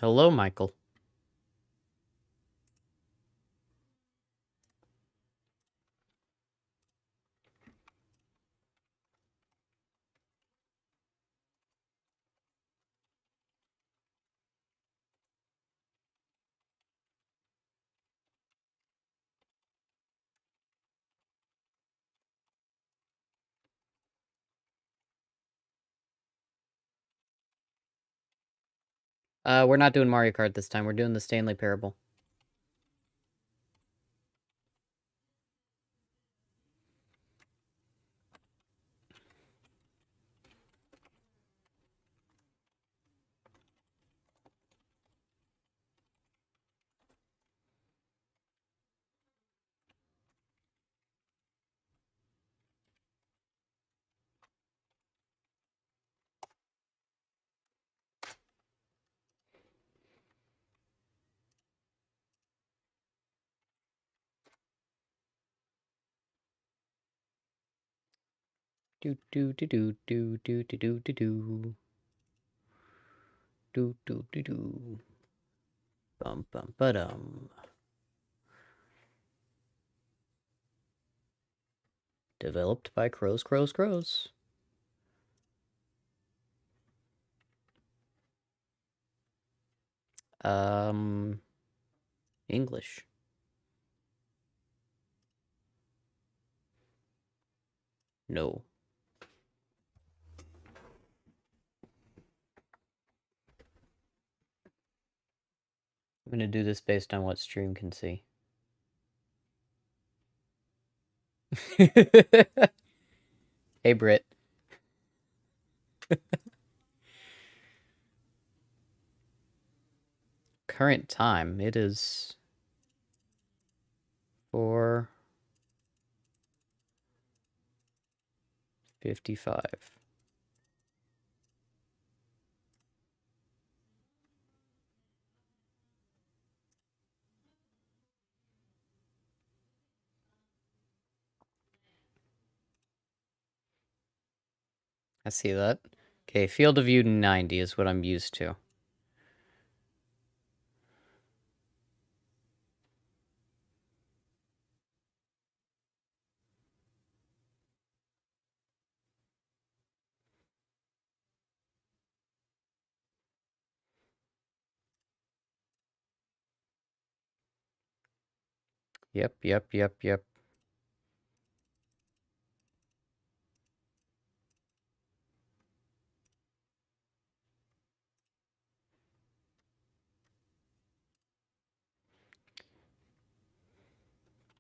Hello, Michael. We're not doing Mario Kart this time. We're doing the Stanley Parable. Do do do do do do do do do do do do do do. Bum bum ba-dum. Developed by Crows. English. No. I'm gonna do this based on what stream can see. Hey, Britt. Current time, it is 4:55. I see that. Okay, field of view 90 is what I'm used to. Yep.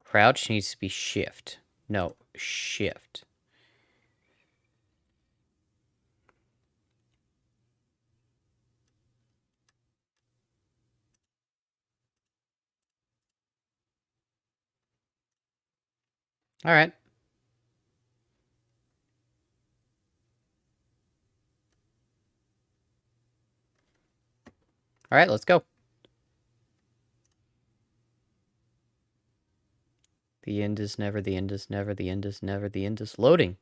Crouch needs to be shift. No, shift. All right. All right, let's go. The end is never, the end is never, the end is never, the end is loading.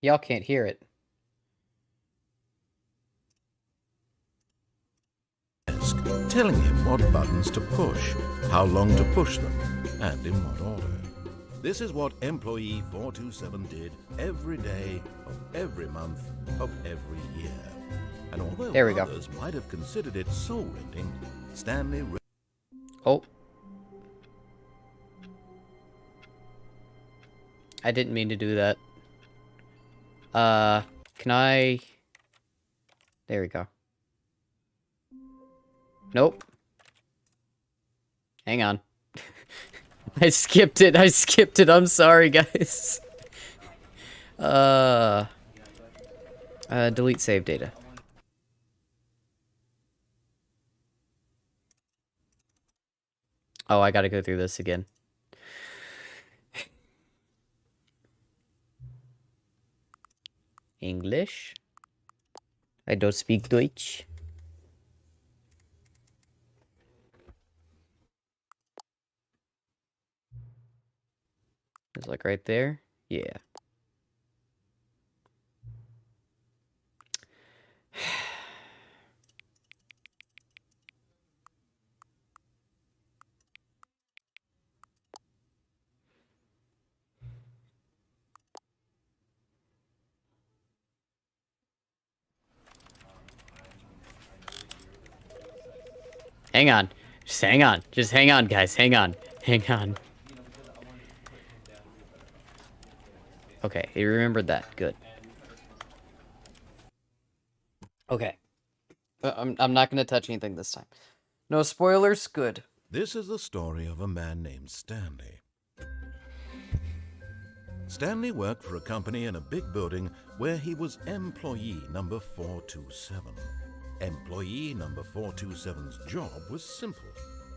Y'all can't hear it. Telling him what buttons to push, how long to push them, and in what order. This is what employee 427 did every day of every month of every year. And although There we go. others might have considered it soul-rending, Stanley... Oh. I didn't mean to do that. Can I... There we go. Nope. Hang on. I skipped it. I skipped it. I'm sorry, guys. Delete save data. Oh, I gotta go through this again. English. I don't speak Deutsch. It's like right there. Yeah. Hang on. Just hang on. Just hang on, guys. Hang on. Hang on. Okay, he remembered that. Good. Okay. I'm not going to touch anything this time. No spoilers? Good. This is the story of a man named Stanley. Stanley worked for a company in a big building where he was employee number 427. Employee number 427's job was simple.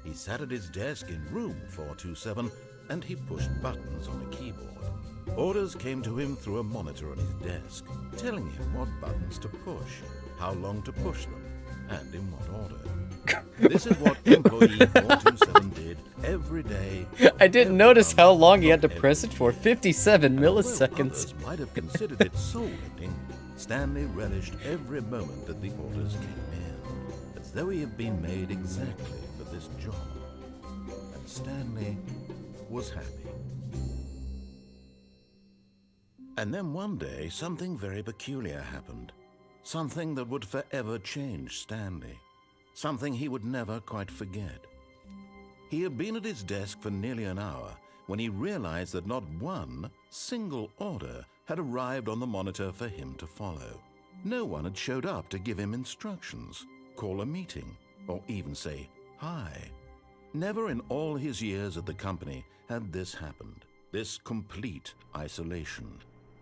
He sat at his desk in room 427 and he pushed buttons on a keyboard. Orders came to him through a monitor on his desk, telling him what buttons to push, how long to push them, and in what order. This is what employee 427 did every day. I didn't notice how long he had to press it for. 57 Although milliseconds. others might have considered it soul-lending, Stanley relished every moment that the orders came in, as though he had been made exactly for this job. And Stanley was happy. And then one day, something very peculiar happened. Something that would forever change Stanley. Something he would never quite forget. He had been at his desk for nearly an hour when he realized that not one single order had arrived on the monitor for him to follow. No one had showed up to give him instructions, call a meeting, or even say hi. Never in all his years at the company had this happened, this complete isolation.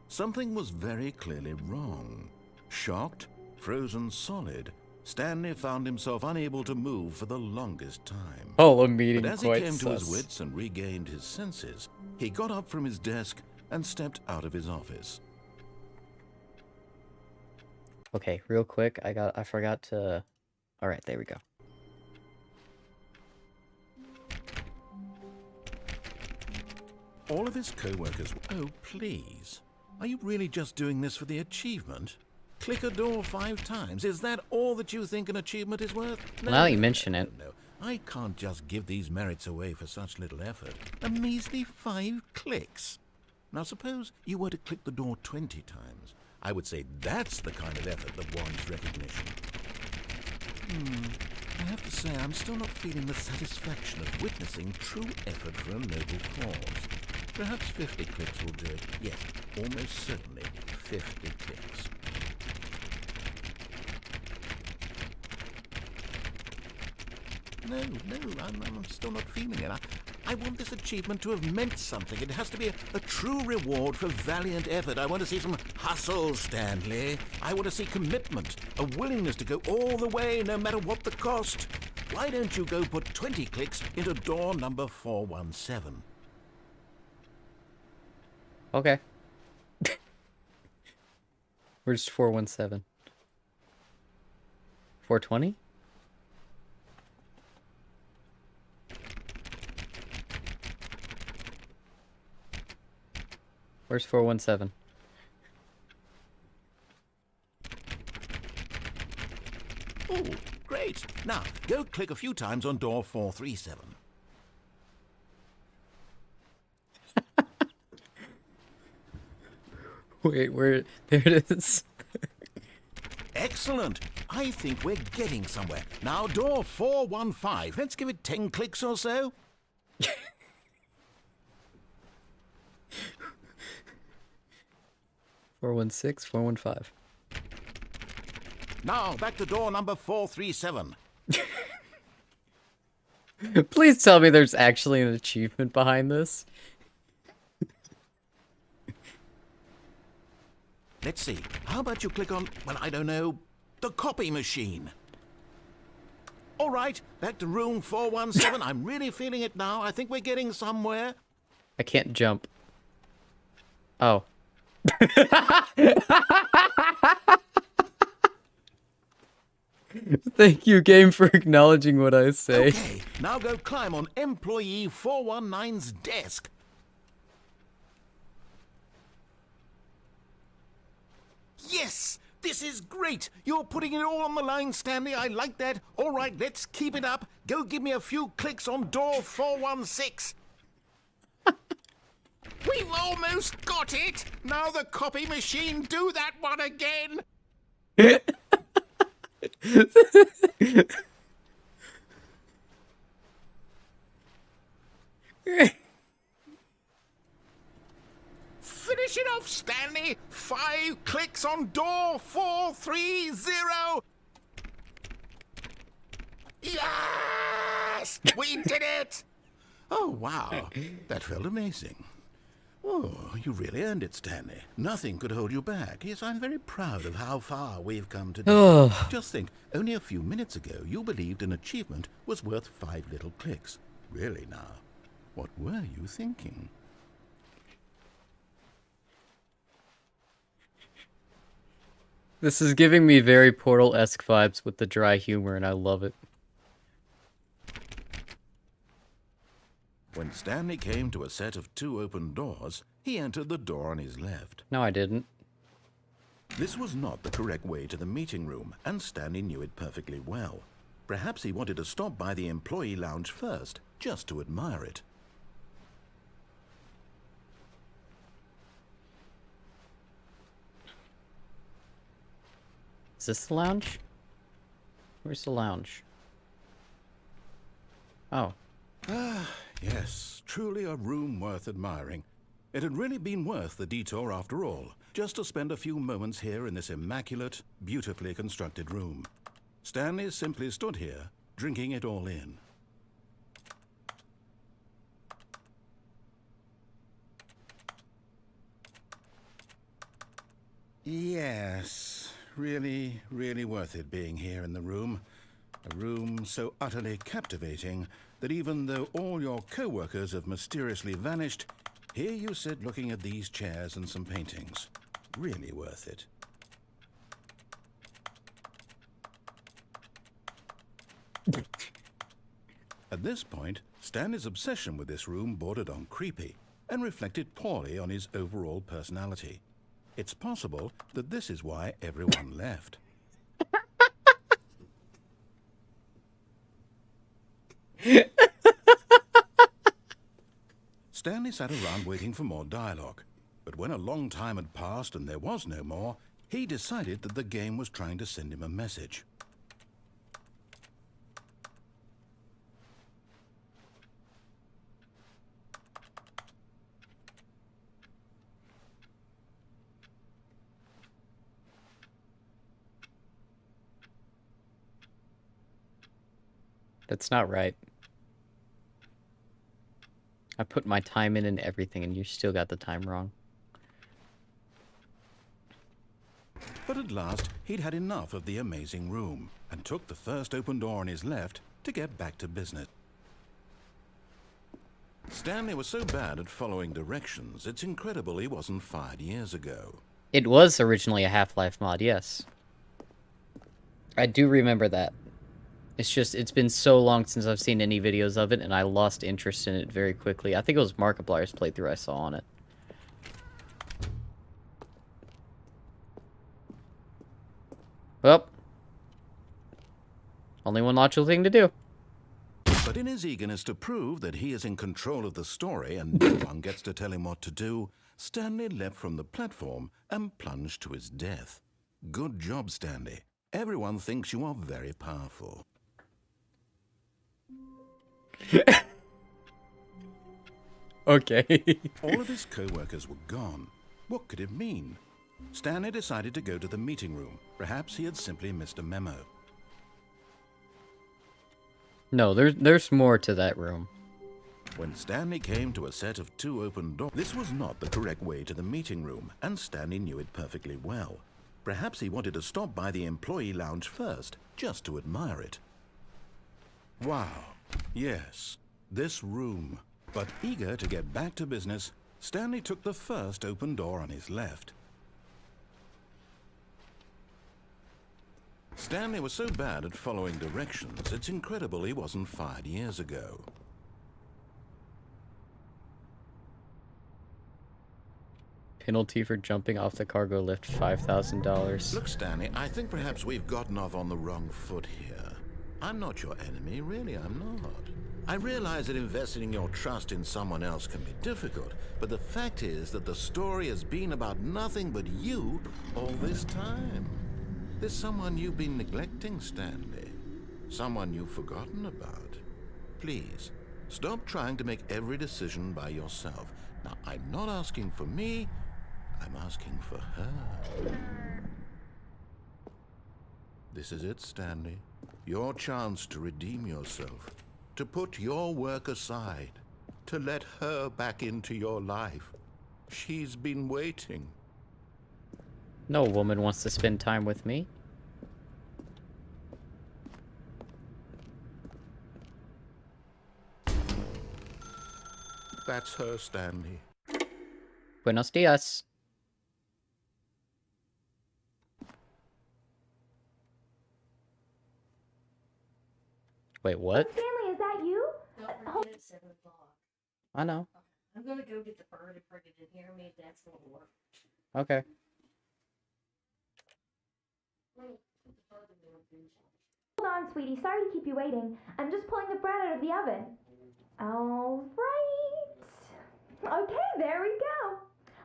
Something was very clearly wrong. Shocked, frozen solid, Stanley found himself unable to move for the longest time. Oh, a meeting But as he quite came to his sus. wits and regained his senses, he got up from his desk and stepped out of his office. Okay, real quick, I forgot to... Alright, there we go. All of his co-workers... Oh, please. Are you really just doing this for the achievement? Click a door 5 times. Is that all that you think an achievement is worth? No, Now that you mention it. No. I can't just give these merits away for such little effort. A measly 5 clicks. Now suppose you were to click the door 20 times. I would say that's the kind of effort that warrants recognition. I have to say I'm still not feeling the satisfaction of witnessing true effort for a noble cause. Perhaps 50 clicks will do it. Yes, almost certainly 50 clicks. No, I'm still not feeling it. I want this achievement to have meant something. It has to be a true reward for valiant effort. I want to see some hustle, Stanley. I want to see commitment, a willingness to go all the way, no matter what the cost. Why don't you go put 20 clicks into door number 417? Okay. Where's 417? 420? Where's 417? Oh, great. Now, go click a few times on door 437. Wait, where? There it is. Excellent. I think we're getting somewhere. Now, door 415. Let's give it 10 clicks or so. 416, 415. Now, back to door number 437. Please tell me there's actually an achievement behind this. Let's see. How about you click on, well, I don't know, the copy machine? All right, back to room 417. I'm really feeling it now. I think we're getting somewhere. I can't jump. Oh. Thank you, game, for acknowledging what I say. Okay, now go climb on employee 419's desk. Yes! This is great! You're putting it all on the line, Stanley. I like that. All right, let's keep it up. Go give me a few clicks on door 416. We've almost got it! Now the copy machine, do that one again! Finish it off, Stanley! 5 clicks on door 430! Yes! We did it! Oh, wow. That felt amazing. Oh, you really earned it, Stanley. Nothing could hold you back. Yes, I'm very proud of how far we've come today. Just think, only a few minutes ago, you believed an achievement was worth 5 little clicks. Really now, what were you thinking? This is giving me very Portal-esque vibes with the dry humor, and I love it. When Stanley came to a set of 2 open doors, he entered the door on his left. No, I didn't. This was not the correct way to the meeting room, and Stanley knew it perfectly well. Perhaps he wanted to stop by the employee lounge first, just to admire it. Is this the lounge? Where's the lounge? Oh. Yes, truly a room worth admiring. It had really been worth the detour after all, just to spend a few moments here in this immaculate, beautifully constructed room. Stanley simply stood here, drinking it all in. Yes, really, really worth it being here in the room. A room so utterly captivating that even though all your co-workers have mysteriously vanished, here you sit looking at these chairs and some paintings. Really worth it. At this point, Stanley's obsession with this room bordered on creepy and reflected poorly on his overall personality. It's possible that this is why everyone left. Stanley sat around waiting for more dialogue, but when a long time had passed and there was no more, he decided that the game was trying to send him a message. That's not right. I put my time in and everything, and you still got the time wrong. But at last, he'd had enough of the amazing room and took the first open door on his left to get back to business. Stanley was so bad at following directions, it's incredible he wasn't fired years ago. It was originally a Half-Life mod, yes. I do remember that. It's just, it's been so long since I've seen any videos of it, and I lost interest in it very quickly. I think it was Markiplier's playthrough I saw on it. Well, only one logical thing to do. But in his eagerness to prove that he is in control of the story and no one gets to tell him what to do, Stanley leapt from the platform and plunged to his death. Good job, Stanley. Everyone thinks you are very powerful. Okay. All of his co-workers were gone. What could it mean? Stanley decided to go to the meeting room. Perhaps he had simply missed a memo. No, there's more to that room. When Stanley came to a set of 2 open doors, this was not the correct way to the meeting room, and Stanley knew it perfectly well. Perhaps he wanted to stop by the employee lounge first, just to admire it. Wow, yes, this room. But eager to get back to business, Stanley took the first open door on his left. Stanley was so bad at following directions, it's incredible he wasn't fired years ago. Penalty for jumping off the cargo lift, $5,000. Look, Stanley, I think perhaps we've gotten off on the wrong foot here. I'm not your enemy, really, I'm not. I realize that investing your trust in someone else can be difficult, but the fact is that the story has been about nothing but you all this time. There's someone you've been neglecting, Stanley. Someone you've forgotten about. Please, stop trying to make every decision by yourself. Now, I'm not asking for me, I'm asking for her. This is it, Stanley. Your chance to redeem yourself. To put your work aside. To let her back into your life. She's been waiting. No woman wants to spend time with me. That's her, Stanley. Buenos dias. Wait, what? Stanley, is that you? Don't forget it's 7 o'clock. I know. I'm gonna go get the bird and bring it in here. Me and Dad's gonna work. Okay. Hold on, sweetie. Sorry to keep you waiting. I'm just pulling the bread out of the oven. All right. Okay, there we go.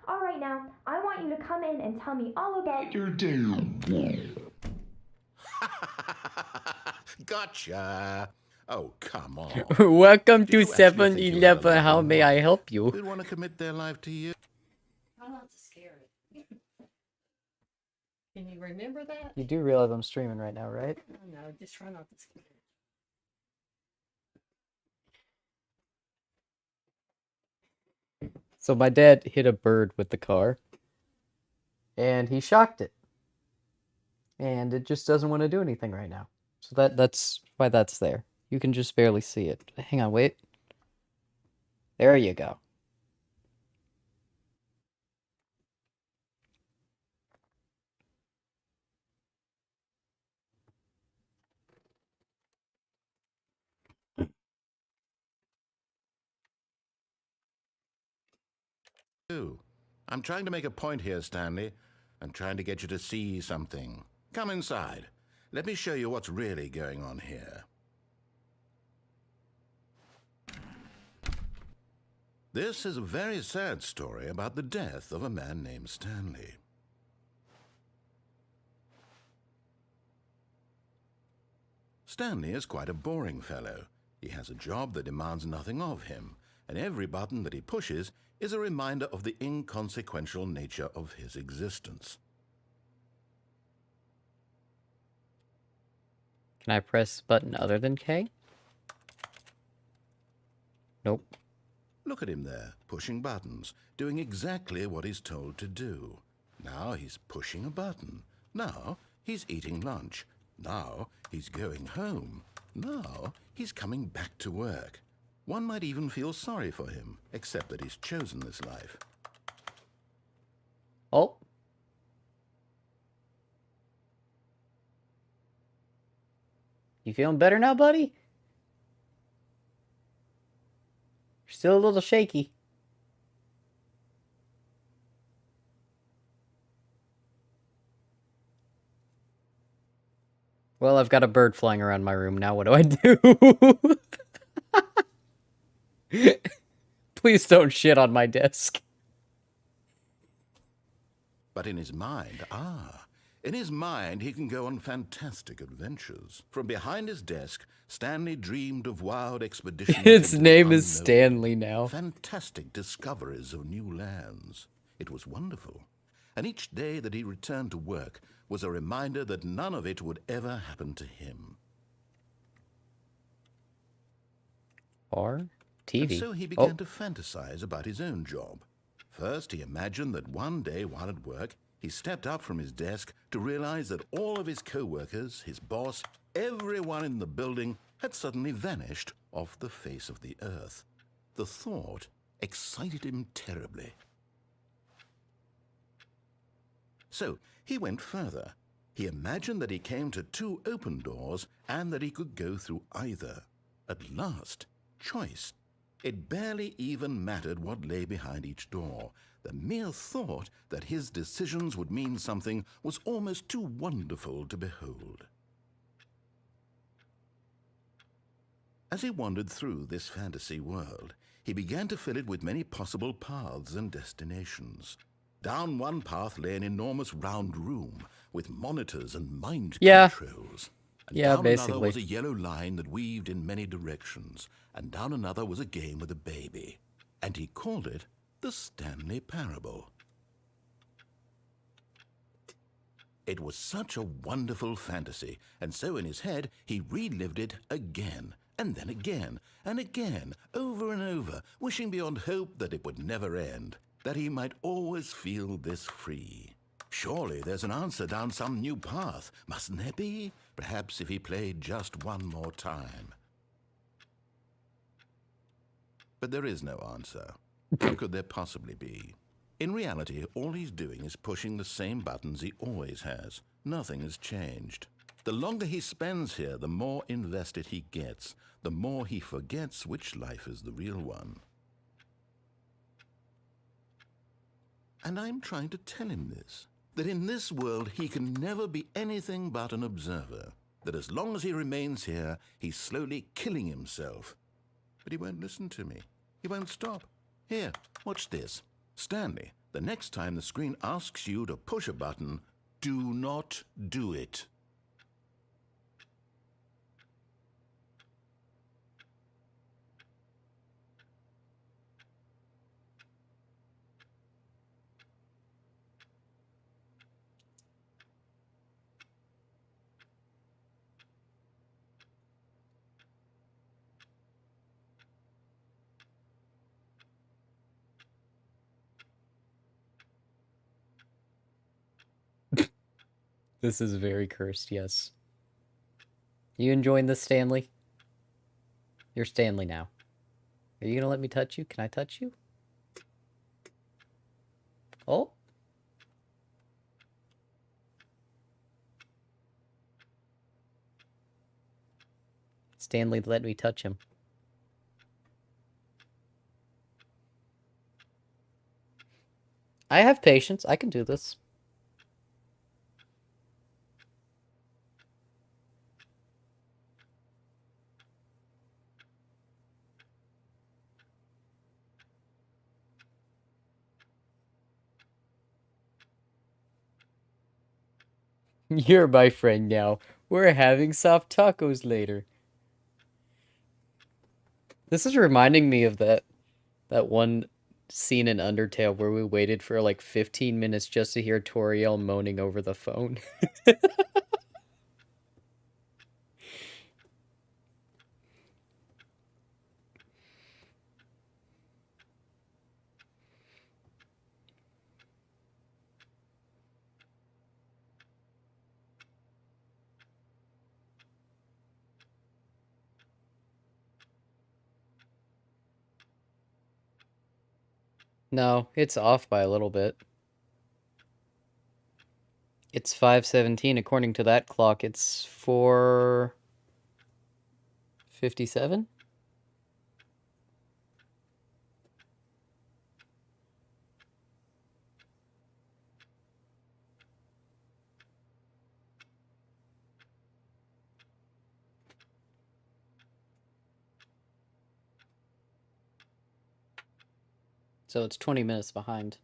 All right, now, I want you to come in and tell me all about your day. Gotcha. Oh, come on. Welcome Do you to actually think you have 7-Eleven. a How loved may one? I help you? Who'd want to commit their life to you? Try not to scare it. Can you remember that? You do realize I'm streaming right now, right? I know. Just try not to scare it. So my dad hit a bird with the car, and he shocked it, and it just doesn't want to do anything right now. So that's why that's there. You can just barely see it. Hang on, wait. There you go. I'm trying to make a point here, Stanley. I'm trying to get you to see something. Come inside. Let me show you what's really going on here. This is a very sad story about the death of a man named Stanley. Stanley is quite a boring fellow. He has a job that demands nothing of him, and every button that he pushes is a reminder of the inconsequential nature of his existence. Can I press a button other than K? Nope. Look at him there, pushing buttons, doing exactly what he's told to do. Now he's pushing a button. Now he's eating lunch. Now he's going home. Now he's coming back to work. One might even feel sorry for him, except that he's chosen this life. Oh. You feeling better now, buddy? You're still a little shaky. Well, I've got a bird flying around my room now. What do I do? Please don't shit on my desk. But in his mind, in his mind he can go on fantastic adventures. From behind his desk, Stanley dreamed of wild expeditions. Its into name is unknown, Stanley now. fantastic discoveries of new lands. It was wonderful. and each day that he returned to work was a reminder that none of it would ever happen to him. Or And TV. so he began to fantasize about his own job. First, he imagined that one day while at work, he stepped up from his desk to realize that all of his co-workers, his boss, everyone in the building had suddenly vanished off the face of the earth. The thought excited him terribly. So he went further. He imagined that he came to 2 open doors and that he could go through either. At last, choice. It barely even mattered what lay behind each door. The mere thought that his decisions would mean something was almost too wonderful to behold. As he wandered through this fantasy world, he began to fill it with many possible paths and destinations. Down one path lay an enormous round room with monitors and mind controls. And down another was a yellow line that weaved in many directions, and down another was a game with a baby. And he called it the Stanley Parable. It was such a wonderful fantasy, and so in his head he relived it again, and then again, and again, over and over, wishing beyond hope that it would never end, that he might always feel this free. Surely there's an answer down some new path, mustn't there be? Perhaps if he played just one more time. But there is no answer. How could there possibly be? In reality, all he's doing is pushing the same buttons he always has. Nothing has changed. The longer he spends here, the more invested he gets, the more he forgets which life is the real one. And I'm trying to tell him this, that in this world he can never be anything but an observer, that as long as he remains here, he's slowly killing himself. But he won't listen to me. He won't stop. Here, watch this. Stanley, the next time the screen asks you to push a button, do not do it. This is very cursed, yes. You enjoying this, Stanley? You're Stanley now. Are you gonna let me touch you? Can I touch you? Oh? Stanley let me touch him. I have patience. I can do this. You're my friend now. We're having soft tacos later. This is reminding me of that one scene in Undertale where we waited for like 15 minutes just to hear Toriel moaning over the phone. No, it's off by a little bit. It's 5:17. According to that clock, it's 4:57? So it's 20 minutes behind.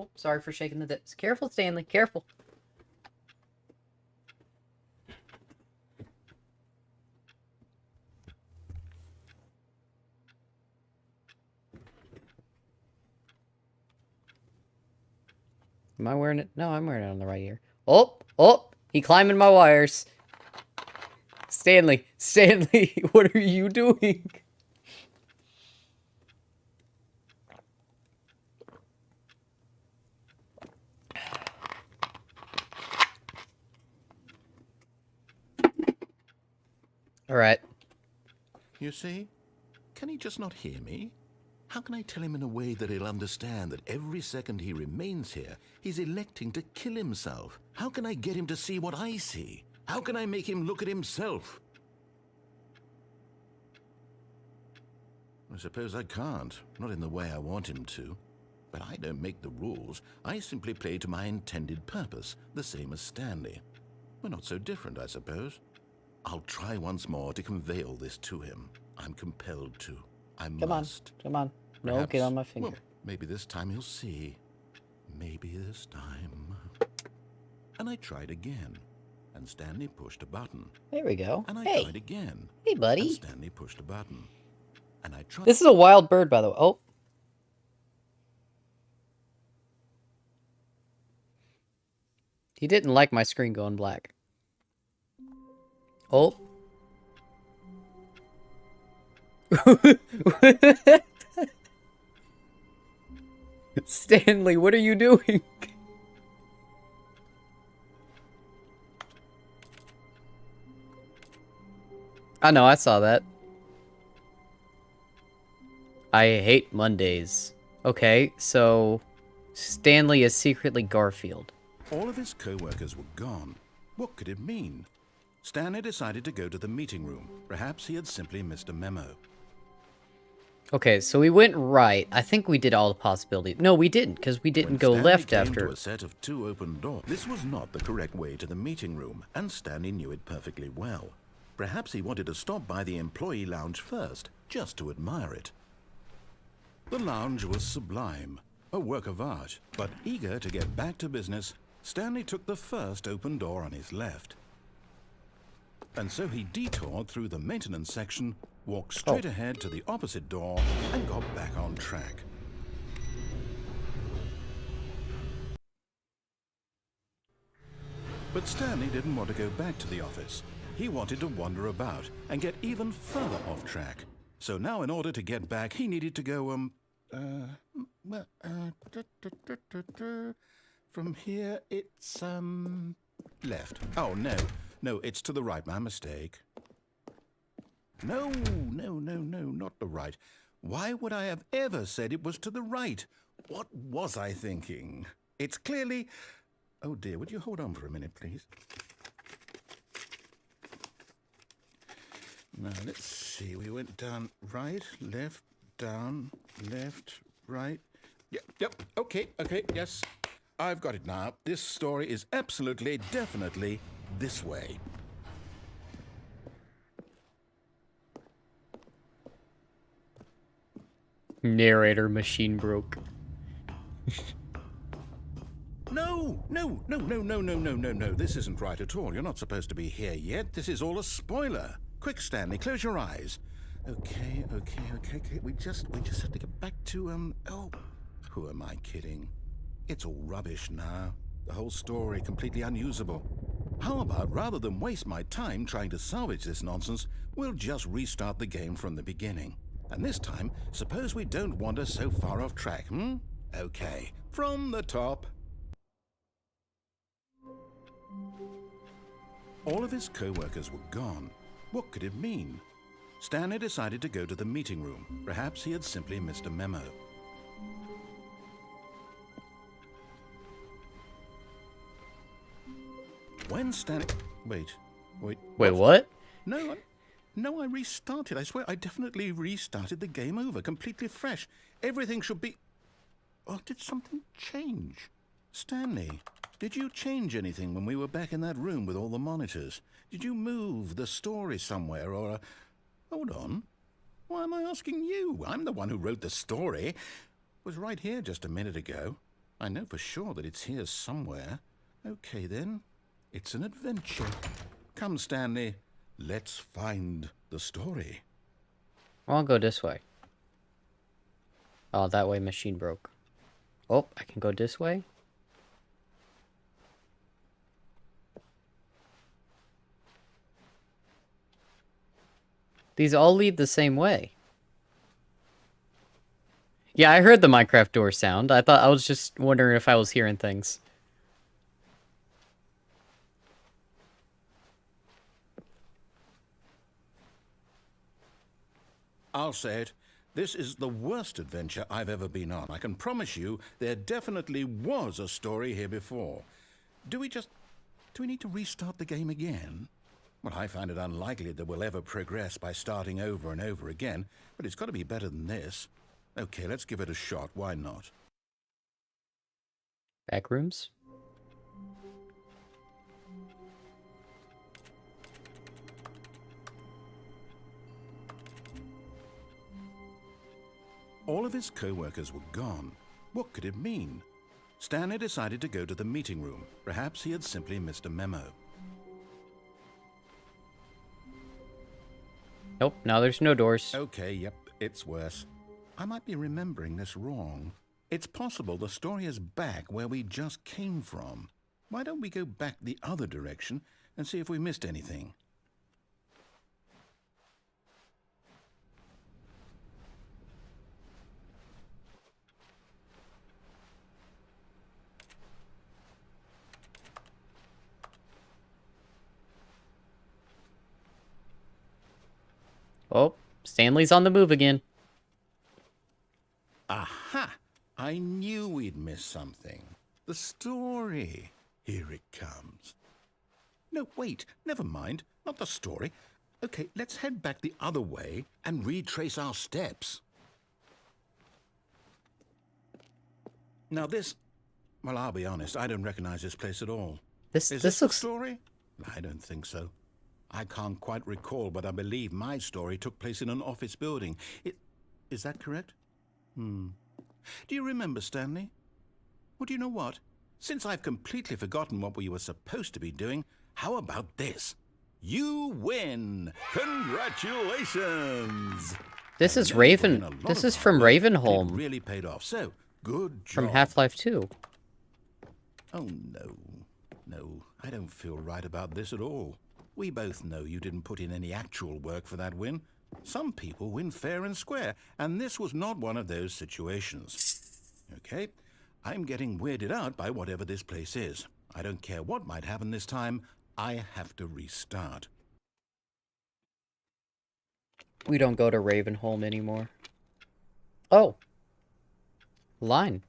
Oh, sorry for shaking the dips. Careful, Stanley. Careful. Am I wearing it? No, I'm wearing it on the right ear. Oh, oh, he climbing my wires. Stanley, Stanley, what are you doing? All right. You see? Can he just not hear me? How can I tell him in a way that he'll understand that every second he remains here, he's electing to kill himself? How can I get him to see what I see? How can I make him look at himself? I suppose I can't, not in the way I want him to. But I don't make the rules. I simply play to my intended purpose, the same as Stanley. We're not so different, I suppose. I'll try once more to convey all this to him. I'm compelled to. I must. Come on. No, Perhaps, get on my finger. well, maybe this time he'll see. Maybe this time. And I tried again. And Stanley pushed a button. There we go. And I Hey. tried again. Hey, And buddy. Stanley pushed a button. And I tried. This is a wild bird, by the way. Oh. He didn't like my screen going black. Oh. Stanley, what are you doing? I know, I saw that. I hate Mondays. Okay, so Stanley is secretly Garfield. All of his co-workers were gone. What could it mean? Stanley decided to go to the meeting room. Perhaps he had simply missed a memo. Okay, so we went right. I think we did all the possibilities. No, we didn't, because we didn't When go Stanley left came after. to a set of 2 open doors. This was not the correct way to the meeting room, and Stanley knew it perfectly well. Perhaps he wanted to stop by the employee lounge first, just to admire it. The lounge was sublime, a work of art, but eager to get back to business, Stanley took the first open door on his left. And so he detoured through the maintenance section, walked straight ahead to the opposite door, and got back on track. But Stanley didn't want to go back to the office. He wanted to wander about and get even further off track. So now in order to get back, he needed to go, from here it's, left. Oh, no, it's to the right, my mistake. No, not the right. Why would I have ever said it was to the right? What was I thinking? It's clearly... Oh dear, would you hold on for a minute, please? Now, let's see. We went down right, left, down, left, right. Yep, okay, yes. I've got it now. This story is absolutely, definitely this way. Narrator machine broke. No. This isn't right at all. You're not supposed to be here yet. This is all a spoiler. Quick, Stanley, close your eyes. Okay. We just have to get back to, oh, who am I kidding? It's all rubbish now. The whole story completely unusable. How about, rather than waste my time trying to salvage this nonsense, we'll just restart the game from the beginning. And this time, suppose we don't wander so far off track, Okay, from the top. All of his co-workers were gone. What could it mean? Stanley decided to go to the meeting room. Perhaps he had simply missed a memo. When Stanley... Wait, What? No, I restarted. I swear, I definitely restarted the game over, completely fresh. Everything should be... Oh, did something change? Stanley, did you change anything when we were back in that room with all the monitors? Did you move the story somewhere, or... Hold on. Why am I asking you? I'm the one who wrote the story. It was right here just a minute ago. I know for sure that it's here somewhere. Okay, then. It's an adventure. Come, Stanley. Let's find the story. I'll go this way. Oh, that way machine broke. Oh, I can go this way? These all lead the same way. Yeah, I heard the Minecraft door sound. I was just wondering if I was hearing things. I'll say it. This is the worst adventure I've ever been on. I can promise you there definitely was a story here before. Do we need to restart the game again? Well, I find it unlikely that we'll ever progress by starting over and over again, but it's got to be better than this. Okay, let's give it a shot. Why not? Back rooms? All of his co-workers were gone. What could it mean? Stanley decided to go to the meeting room. Perhaps he had simply missed a memo. Nope, now there's no doors. Okay, yep, it's worse. I might be remembering this wrong. It's possible the story is back where we just came from. Why don't we go back the other direction and see if we missed anything? Oh, Stanley's on the move again. Aha! I knew we'd miss something. The story. Here it comes. No, wait, never mind. Not the story. Okay, let's head back the other way and retrace our steps. Now this... Well, I'll be honest, I don't recognize this place at all. This Is this the looks story? I don't think so. I can't quite recall, but I believe my story took place in an office building. Is that correct? Do you remember, Stanley? Well, do you know what? Since I've completely forgotten what we were supposed to be doing, how about this? You win! Congratulations! This is I know Raven. you put in a lot This of is from hard work, and Ravenholm. It really paid off. So, good job. From Half-Life 2. Oh, no. No, I don't feel right about this at all. We both know you didn't put in any actual work for that win. Some people win fair and square, and this was not one of those situations. Okay, I'm getting weirded out by whatever this place is. I don't care what might happen this time. I have to restart. We don't go to Ravenholm anymore. Oh. Line.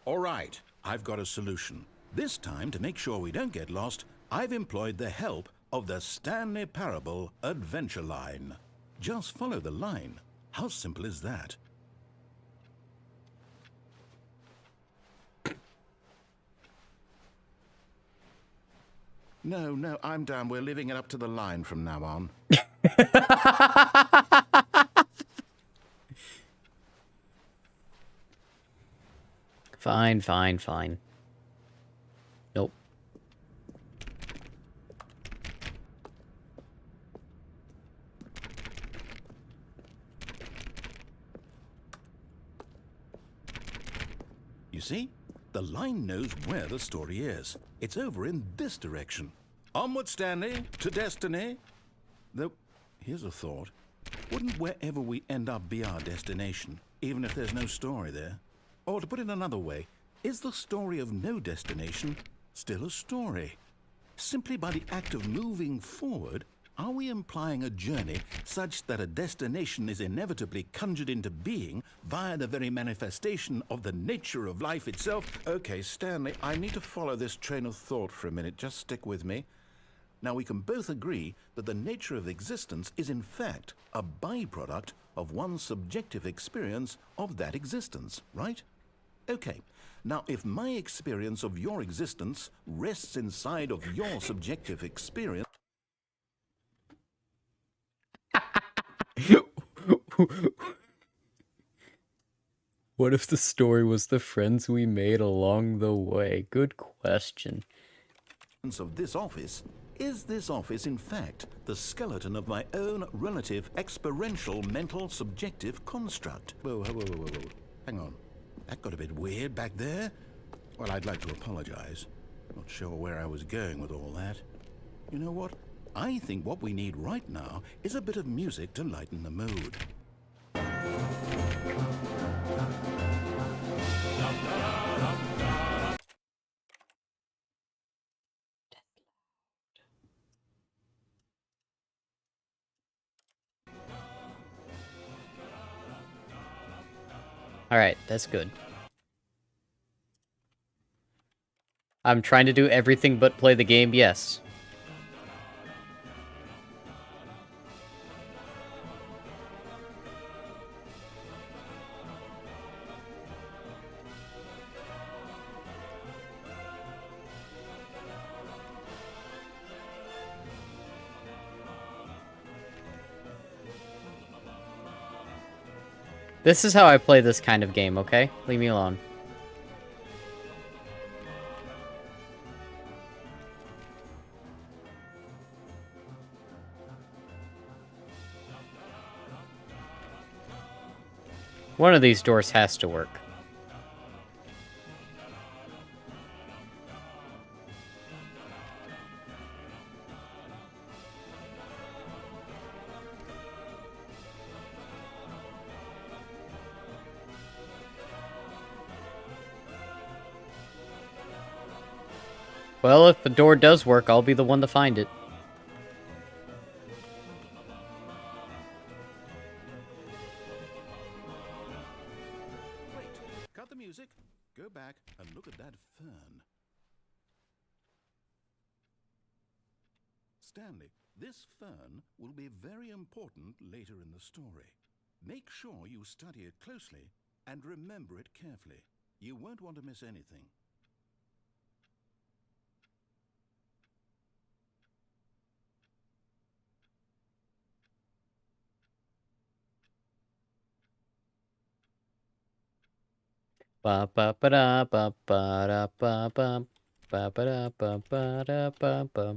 All right, I've got a solution. This time, to make sure we don't get lost, I've employed the help of the Stanley Parable Adventure Line. Just follow the line. How simple is that? No, I'm down. We're living it up to the line from now on. Fine. Nope. You see? The line knows where the story is. It's over in this direction. Onward, Stanley, to destiny. Though, here's a thought. Wouldn't wherever we end up be our destination, even if there's no story there? Or to put it another way, is the story of no destination still a story? Simply by the act of moving forward, are we implying a journey such that a destination is inevitably conjured into being via the very manifestation of the nature of life itself? Okay, Stanley, I need to follow this train of thought for a minute. Just stick with me. Now, we can both agree that the nature of existence is in fact a byproduct of one's subjective experience of that existence, right? Okay. Now, if my experience of your existence rests inside of your subjective experience, What if the story was the friends we made along the way? Good question. Of this office, is this office in fact the skeleton of my own relative experiential mental subjective construct? Whoa. Hang on. That got a bit weird back there. Well, I'd like to apologize. Not sure where I was going with all that. You know what? I think what we need right now is a bit of music to lighten the mood. Alright, that's good. I'm trying to do everything but play the game, yes. This is how I play this kind of game, okay? Leave me alone. One of these doors has to work. Well, if the door does work, I'll be the one to find it. Wait, cut the music, go back and look at that fern. Stanley, this fern will be very important later in the story. Make sure you study it closely and remember it carefully. You won't want to miss anything. Ba ba ba da ba ba da ba ba ba ba da ba ba da ba ba.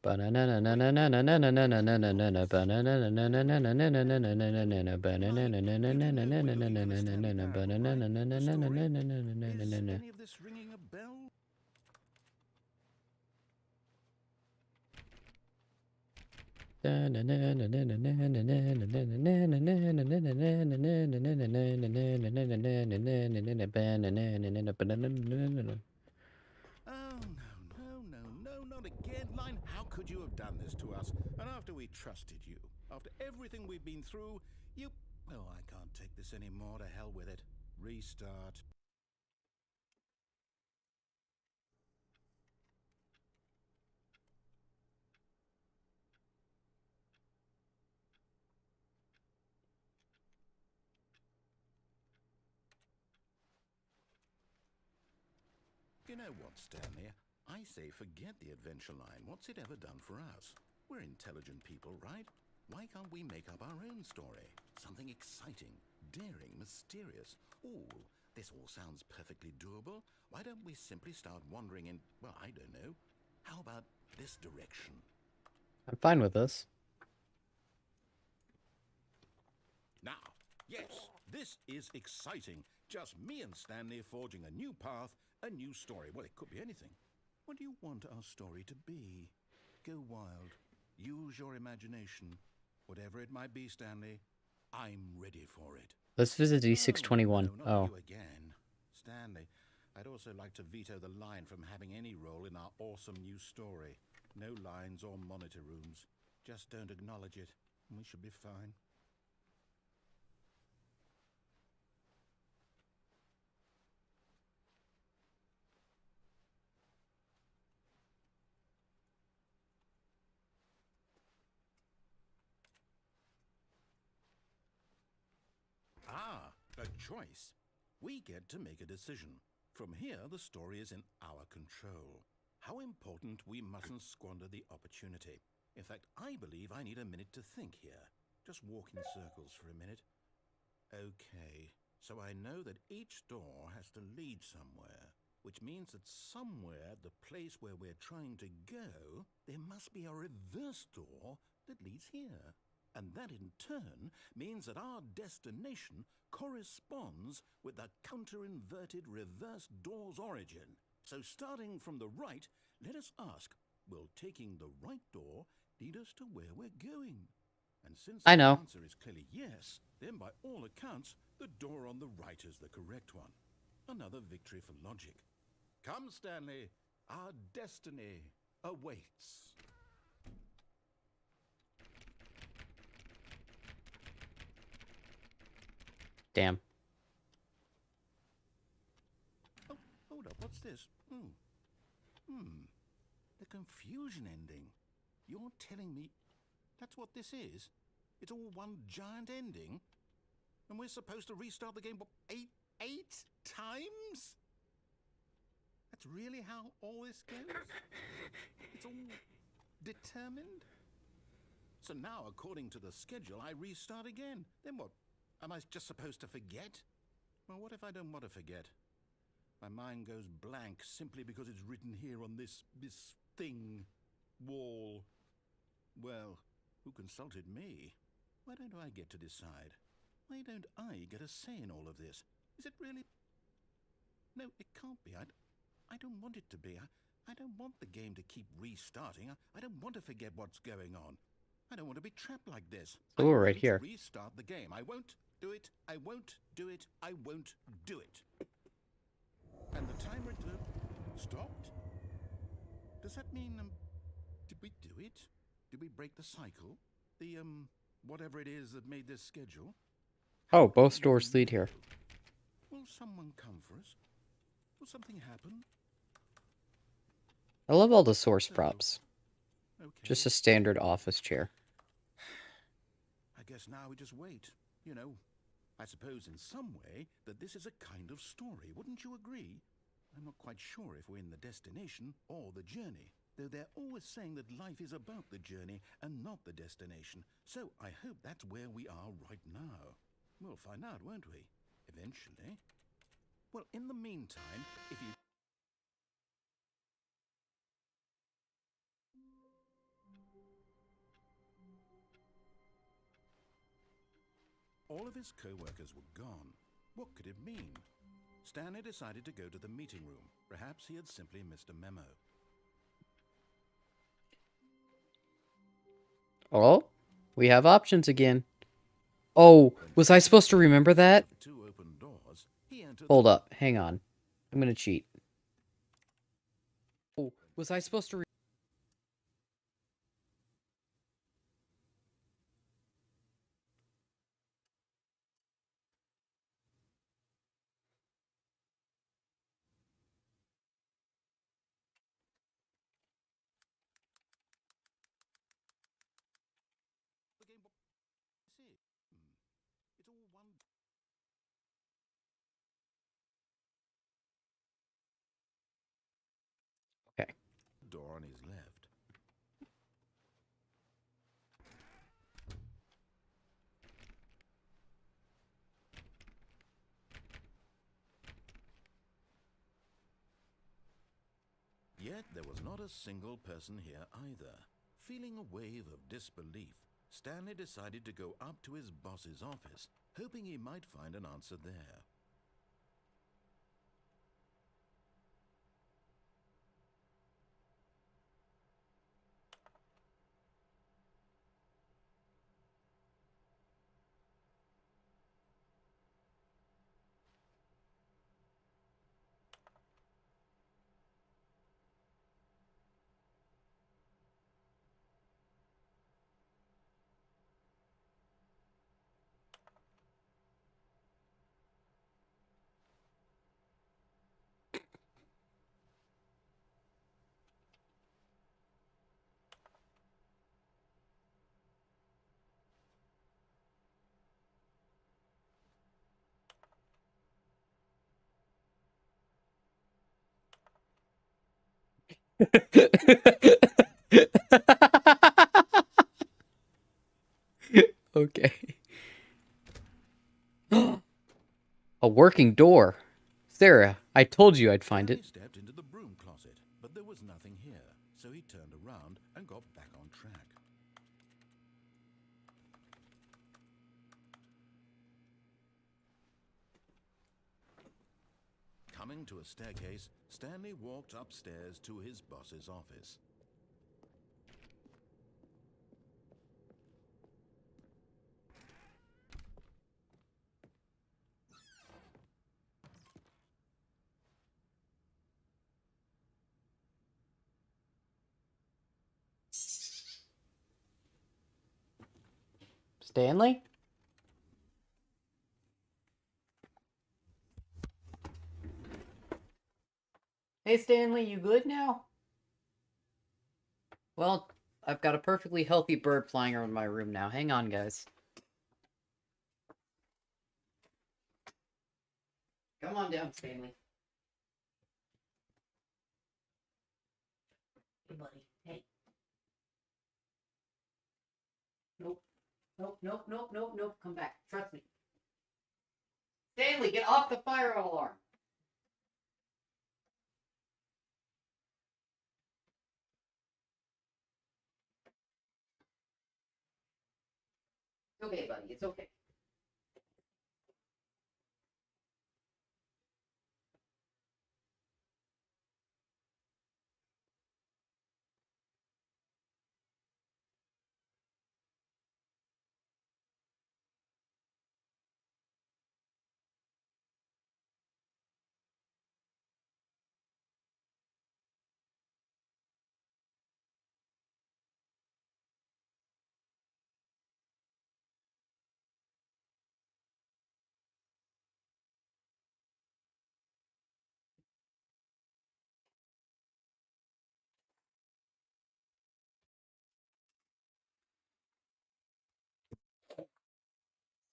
Ba na na na na na na na na na na na na na na na ba na na na na na na na na na na na na na na na ba na na na na na na na na na na na na na na ba na na na na na na na na na na na na. Is any of this ringing a bell? Oh, no, not again. Line, how could you have done this to us? And after we trusted you, after everything we've been through, you... Oh, I can't take this anymore. To hell with it. Restart. You know what, Stanley? I say forget the adventure line. What's it ever done for us? We're intelligent people, right? Why can't we make up our own story? Something exciting, daring, mysterious. Ooh, this all sounds perfectly doable. Why don't we simply start wandering in, well, I don't know. How about this direction? I'm fine with this. Now, yes, this is exciting. Just me and Stanley forging a new path, a new story. Well, it could be anything. What do you want our story to be? Go wild. Use your imagination. Whatever it might be, Stanley, I'm ready for it. Let's visit D621. No, not Oh. you again. Stanley, I'd also like to veto the line from having any role in our awesome new story. No lines or monitor rooms. Just don't acknowledge it, and we should be fine. Ah, a choice. We get to make a decision. From here, the story is in our control. How important we mustn't squander the opportunity. In fact, I believe I need a minute to think here. Just walk in circles for a minute. Okay, So I know that each door has to lead somewhere, which means that somewhere, the place where we're trying to go, there must be a reverse door that leads here. And that in turn means that our destination corresponds with the counter-inverted reverse door's origin. So starting from the right, let us ask, will taking the right door lead us to where we're going? And since I the know. answer is clearly yes, then by all accounts, the door on the right is the correct one. Another victory for logic. Come, Stanley, our destiny awaits. Damn. Oh, hold up, what's this? The confusion ending. You're telling me that's what this is? It's all one giant ending? And we're supposed to restart the game, what, eight times? That's really how all this goes? It's all determined? So now, according to the schedule, I restart again. Then what? Am I just supposed to forget? Well, what if I don't want to forget? My mind goes blank simply because it's written here on this thing, wall. Well, who consulted me? Why don't I get to decide? Why don't I get a say in all of this? Is it really? No, it can't be. I don't want it to be. I don't want the game to keep restarting. I don't want to forget what's going on. I don't want to be trapped like this. Oh, I right want to here. Restart the game. I won't do it. I won't do it. I won't do it. And the timer stopped? Does that mean, did we do it? Did we break the cycle? The, whatever it is that made this schedule? Oh, both doors lead here. Will someone come for us? Will something happen? I love all the source props. Okay. Just a standard office chair. I guess now we just wait. You know, I suppose in some way that this is a kind of story. Wouldn't you agree? I'm not quite sure if we're in the destination or the journey, though they're always saying that life is about the journey and not the destination. So I hope that's where we are right now. We'll find out, won't we? Eventually. Well, in the meantime, if you... All of his co-workers were gone. What could it mean? Stanley decided to go to the meeting room. Perhaps he had simply missed a memo. Oh, we have options again. Oh, was I supposed to remember that? Two open doors. He entered. Hold up, hang on. I'm gonna cheat. Oh, was I supposed to the game. See, it's all one. Okay. Door on his left. Yet there was not a single person here either. Feeling a wave of disbelief, Stanley decided to go up to his boss's office, hoping he might find an answer there. Okay. A working door. Sarah, I told you I'd find Stanley it. stepped into the broom closet, but there was nothing here, so he turned around and got back on track. Coming to a staircase, Stanley walked upstairs to his boss's office. Stanley? Hey Stanley, you good now? Well, I've got a perfectly healthy bird flying around my room now. Hang on, guys. Come on down, Stanley. Hey, buddy. Hey. Nope. Nope, nope, nope, nope, nope. Come back. Trust me. Stanley, get off the fire alarm. It's okay, buddy. It's okay.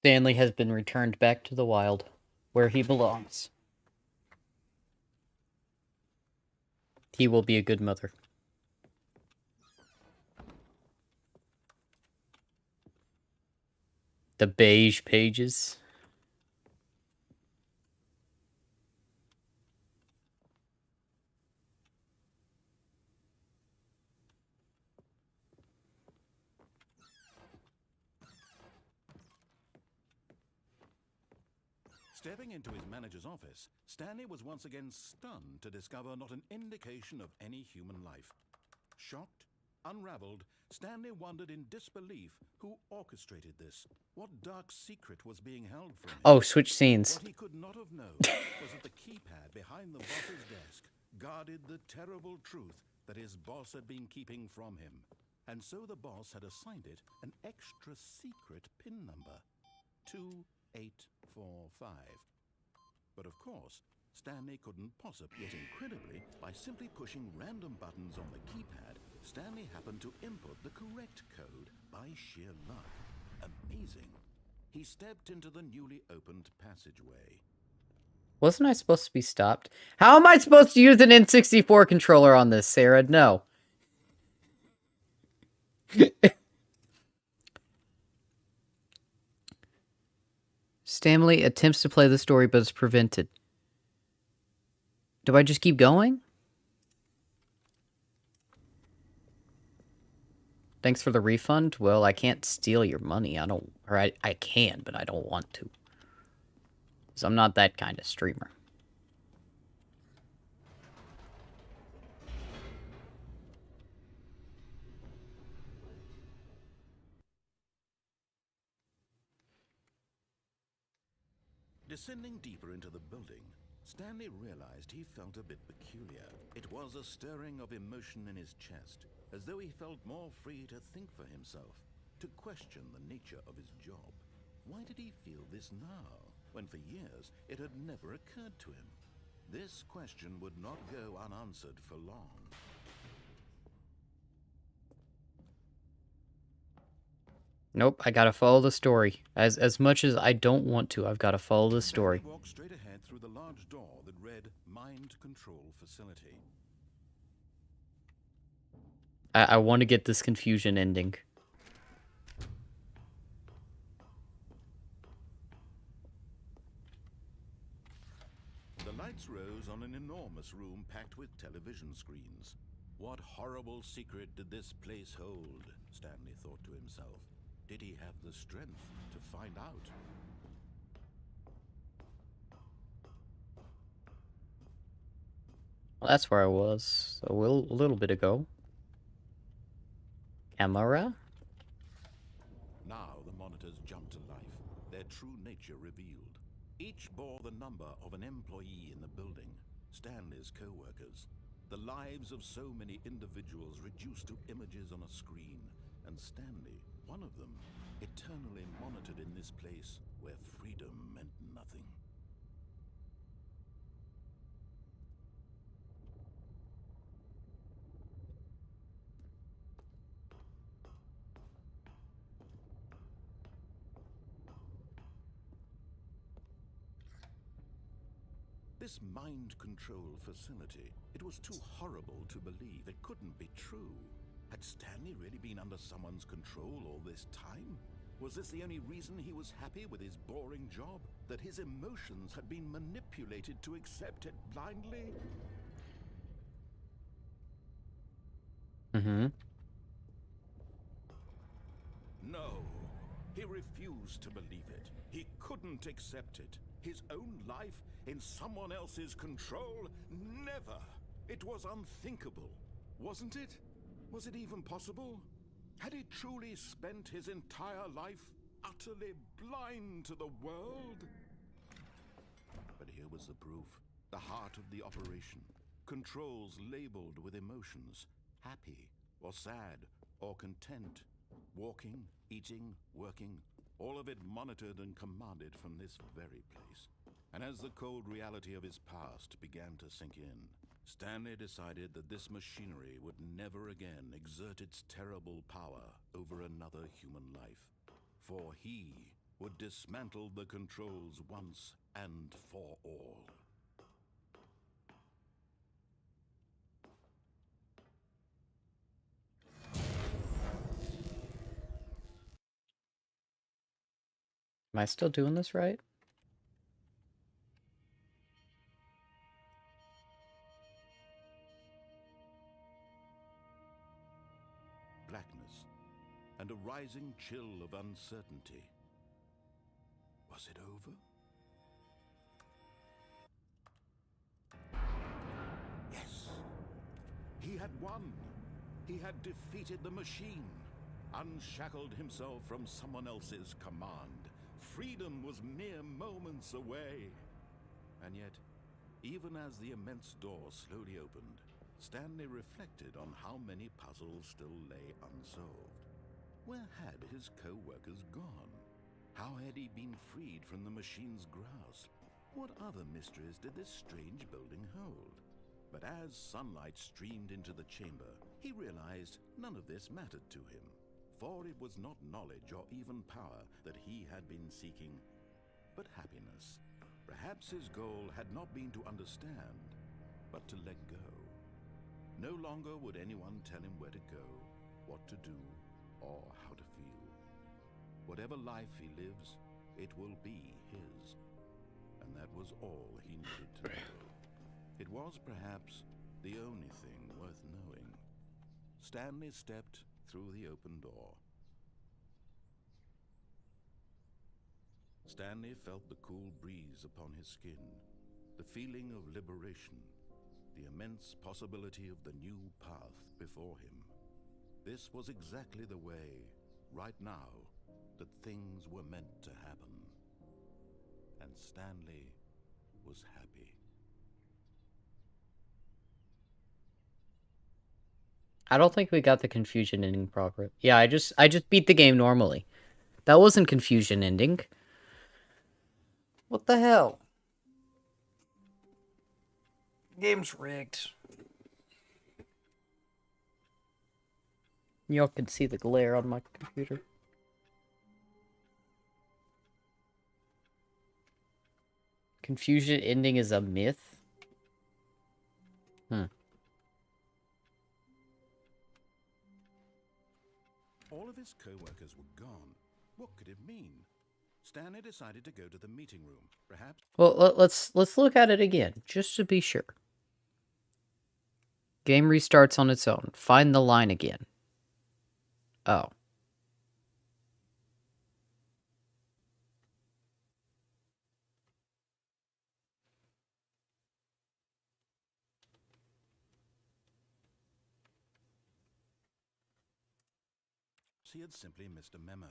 Stanley has been returned back to the wild, where he belongs. He will be a good mother. The beige pages. Stepping into his manager's office, Stanley was once again stunned to discover not an indication of any human life. Shocked, unraveled, Stanley wondered in disbelief who orchestrated this. What dark secret was being held from him? Oh, switch scenes. What he could not have known was that the keypad behind the boss's desk guarded the terrible truth that his boss had been keeping from him. And so the boss had assigned it an extra secret PIN number. 2845. But of course, Stanley couldn't possibly, yet incredibly, by simply pushing random buttons on the keypad, Stanley happened to input the correct code by sheer luck. Amazing. He stepped into the newly opened passageway. Wasn't I supposed to be stopped? How am I supposed to use an N64 controller on this, Sarah? No. Stanley attempts to play the story but is prevented. Do I just keep going? Thanks for the refund. Well, I can't steal your money. I can, but I don't want to. Because I'm not that kind of streamer. Descending deeper into the building, Stanley realized he felt a bit peculiar. It was a stirring of emotion in his chest, as though he felt more free to think for himself, to question the nature of his job. Why did he feel this now, when for years it had never occurred to him? This question would not go unanswered for long. Nope, I gotta follow the story. As much as I don't want to, I've gotta follow the story. Stanley walked straight ahead through the large door that read Mind Control Facility. I want to get this confusion ending. lights rose on an enormous room packed with television screens. What horrible secret did this place hold? Stanley thought to himself. Did he have the strength to find out? Well, that's where I was a little bit ago. Camera? Now the monitors jumped to life, their true nature revealed. Each bore the number of an employee in the building, Stanley's co-workers. The lives of so many individuals reduced to images on a screen, and Stanley, one of them, eternally monitored in this place where freedom meant nothing. This mind control facility, it was too horrible to believe. It couldn't be true. Had Stanley really been under someone's control all this time? Was this the only reason he was happy with his boring job? That his emotions had been manipulated to accept it blindly? Mm-hmm. No. He refused to believe it. He couldn't accept it. His own life in someone else's control? Never! It was unthinkable, wasn't it? Was it even possible? Had he truly spent his entire life utterly blind to the world? But here was the proof. The heart of the operation. Controls labeled with emotions. Happy, or sad, or content. Walking, eating, working. All of it monitored and commanded from this very place. And as the cold reality of his past began to sink in, Stanley decided that this machinery would never again exert its terrible power over another human life. For he would dismantle the controls once and for all. Am I still doing this right? Blackness, and a rising chill of uncertainty. Was it over? Yes! He had won! He had defeated the machine, unshackled himself from someone else's command. Freedom was mere moments away. And yet, even as the immense door slowly opened, Stanley reflected on how many puzzles still lay unsolved. Where had his co-workers gone? How had he been freed from the machine's grasp? What other mysteries did this strange building hold? But as sunlight streamed into the chamber, he realized none of this mattered to him. For it was not knowledge or even power that he had been seeking, but happiness. Perhaps his goal had not been to understand, but to let go. No longer would anyone tell him where to go, what to do, or how to feel. Whatever life he lives, it will be his. And that was all he needed to know. It was perhaps the only thing worth knowing. Stanley stepped through the open door. Stanley felt the cool breeze upon his skin, the feeling of liberation, the immense possibility of the new path before him. This was exactly the way, right now, that things were meant to happen. And Stanley was happy. I don't think we got the confusion ending proper. Yeah, I just beat the game normally. That wasn't confusion ending. What the hell? Game's rigged. Y'all can see the glare on my computer. Confusion ending is a myth? All of his co-workers were gone. What could it mean? Stanley decided to go to the meeting room. Perhaps Well, let's look at it again, just to be sure. Game restarts on its own. Find the line again. Oh. he had simply missed a memo.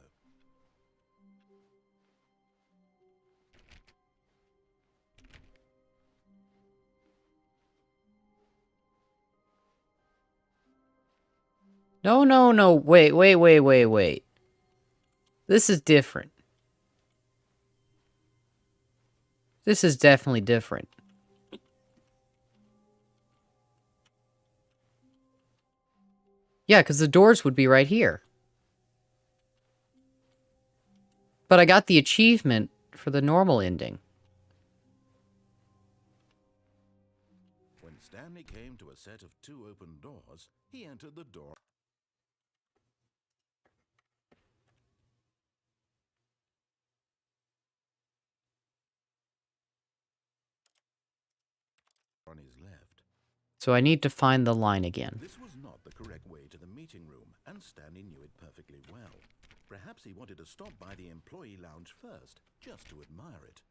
No. Wait. This is different. This is definitely different. Yeah, because the doors would be right here. But I got the achievement for the normal ending. When Stanley came to a set of 2 open doors, he entered the door on his left. So I need to find the line again. This was not the correct way to the meeting room, and Stanley knew it perfectly well. Perhaps he wanted to stop by the employee lounge first, just to admire it.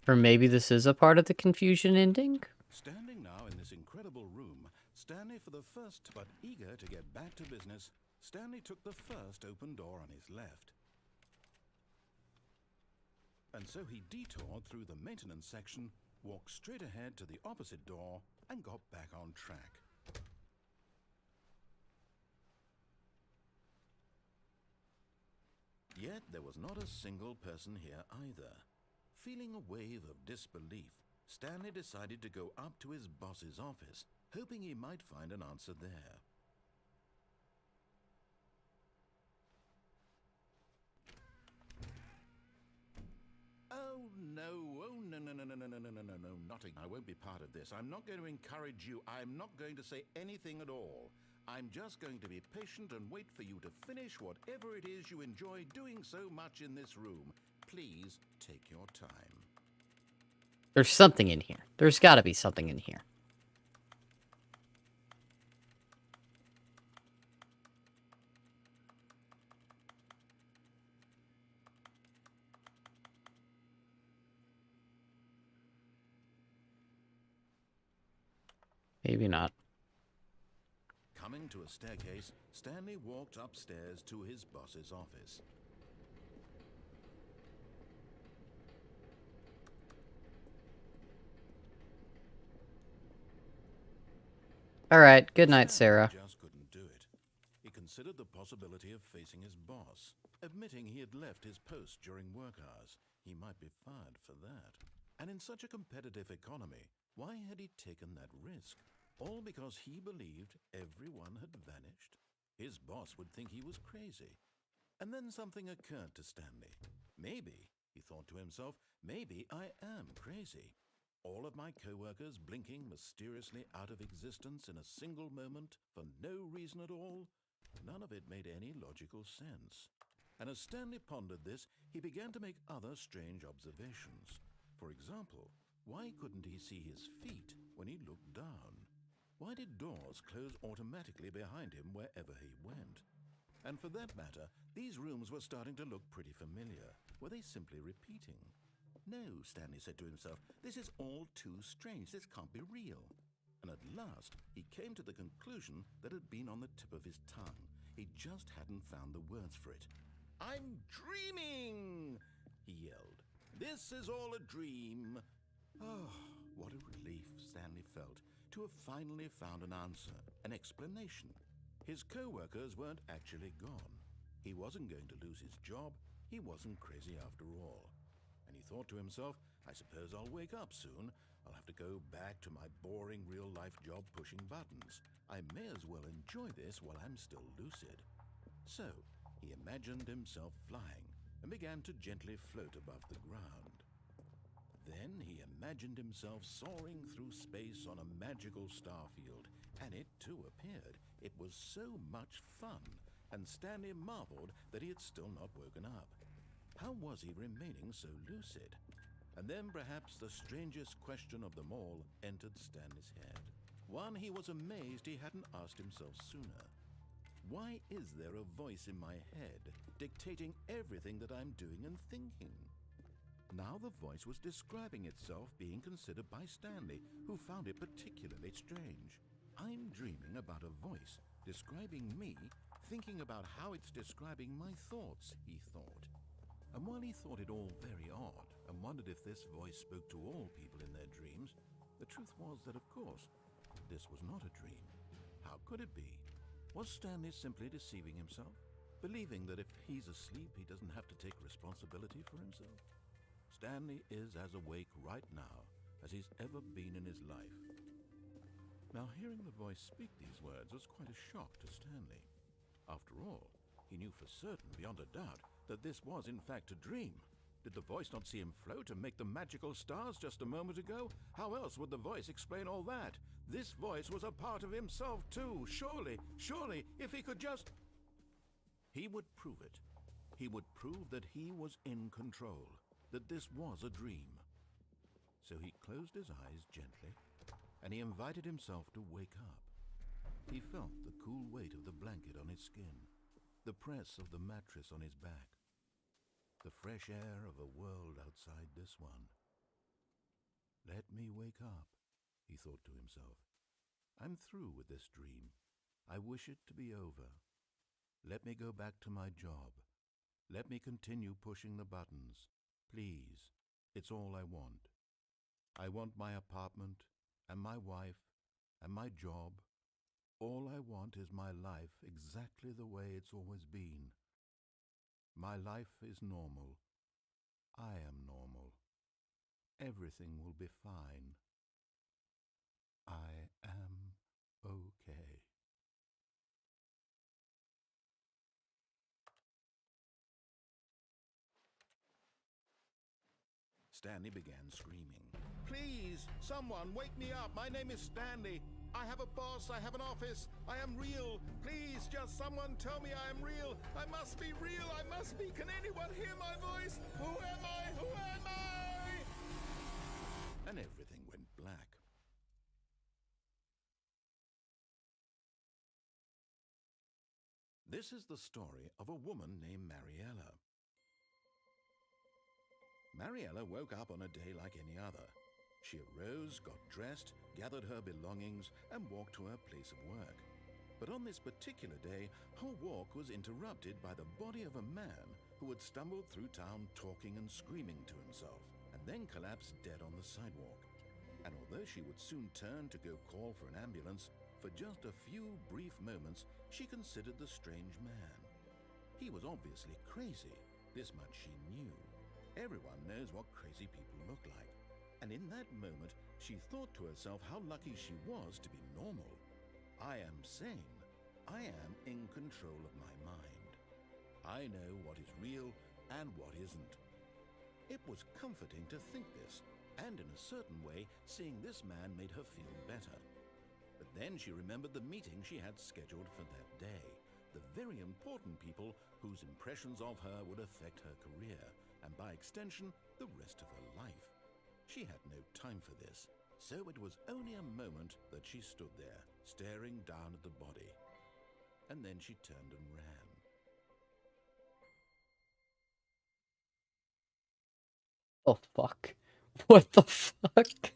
Or maybe this is a part of the confusion ending? Standing now in this incredible room, Stanley for the first, but eager to get back to business, Stanley took the first open door on his left. And so he detoured through the maintenance section, walked straight ahead to the opposite door, and got back on track. Yet there was not a single person here either. Feeling a wave of disbelief, Stanley decided to go up to his boss's office, hoping he might find an answer there. Oh no, nothing. I won't be part of this. I'm not going to encourage you. I'm not going to say anything at all. I'm just going to be patient and wait for you to finish whatever it is you enjoy doing so much in this room. Please take your time. There's something in here. There's got to be something in here. Maybe not. Coming to a staircase, Stanley walked upstairs to his boss's office. All right. Good night, Sarah. Stanley just couldn't do it. He considered the possibility of facing his boss, admitting he had left his post during work hours. He might be fired for that. And in such a competitive economy, why had he taken that risk? All because he believed everyone had vanished? His boss would think he was crazy. And then something occurred to Stanley. Maybe, he thought to himself, maybe I am crazy. All of my co-workers blinking mysteriously out of existence in a single moment for no reason at all? None of it made any logical sense. And as Stanley pondered this, he began to make other strange observations. For example, why couldn't he see his feet when he looked down? Why did doors close automatically behind him wherever he went? And for that matter, these rooms were starting to look pretty familiar. Were they simply repeating? No, Stanley said to himself, this is all too strange. This can't be real. And at last, he came to the conclusion that had been on the tip of his tongue. He just hadn't found the words for it. I'm dreaming, he yelled. This is all a dream. Oh, what a relief Stanley felt to have finally found an answer, an explanation. His co-workers weren't actually gone. He wasn't going to lose his job. He wasn't crazy after all. And he thought to himself, I suppose I'll wake up soon. I'll have to go back to my boring real-life job pushing buttons. I may as well enjoy this while I'm still lucid. So, he imagined himself flying and began to gently float above the ground. Then he imagined himself soaring through space on a magical starfield, and it too appeared. It was so much fun, and Stanley marveled that he had still not woken up. How was he remaining so lucid? And then perhaps the strangest question of them all entered Stanley's head. One he was amazed he hadn't asked himself sooner. Why is there a voice in my head dictating everything that I'm doing and thinking? Now the voice was describing itself being considered by Stanley, who found it particularly strange. I'm dreaming about a voice describing me, thinking about how it's describing my thoughts, he thought. And while he thought it all very odd and wondered if this voice spoke to all people in their dreams, the truth was that, of course, this was not a dream. How could it be? Was Stanley simply deceiving himself, believing that if he's asleep, he doesn't have to take responsibility for himself? Stanley is as awake right now as he's ever been in his life. Now, hearing the voice speak these words was quite a shock to Stanley. After all, he knew for certain, beyond a doubt, that this was in fact a dream. Did the voice not see him float and make the magical stars just a moment ago? How else would the voice explain all that? This voice was a part of himself too. Surely, if he could just... He would prove it. He would prove that he was in control, that this was a dream. So he closed his eyes gently, and he invited himself to wake up. He felt the cool weight of the blanket on his skin, the press of the mattress on his back, the fresh air of a world outside this one. Let me wake up, he thought to himself. I'm through with this dream. I wish it to be over. Let me go back to my job. Let me continue pushing the buttons. Please, it's all I want. I want my apartment and my wife and my job. All I want is my life exactly the way it's always been. My life is normal. I am normal. Everything will be fine. I am okay. Stanley began screaming. Please, someone, wake me up. My name is Stanley. I have a boss. I have an office. I am real. Please, just someone tell me I am real. I must be real. I must be. Can anyone hear my voice? Who am I? Who am I? And everything went black. This is the story of a woman named Mariella. Mariella woke up on a day like any other. She arose, got dressed, gathered her belongings, and walked to her place of work. But on this particular day, her walk was interrupted by the body of a man who had stumbled through town talking and screaming to himself, and then collapsed dead on the sidewalk. And although she would soon turn to go call for an ambulance, for just a few brief moments, she considered the strange man. He was obviously crazy. This much she knew. Everyone knows what crazy people look like. And in that moment, she thought to herself how lucky she was to be normal. I am sane. I am in control of my mind. I know what is real and what isn't. It was comforting to think this, and in a certain way, seeing this man made her feel better. But then she remembered the meeting she had scheduled for that day, the very important people whose impressions of her would affect her career, and by extension, the rest of her life. She had no time for this, so it was only a moment that she stood there, staring down at the body. And then she turned and ran. Oh, fuck. What the fuck?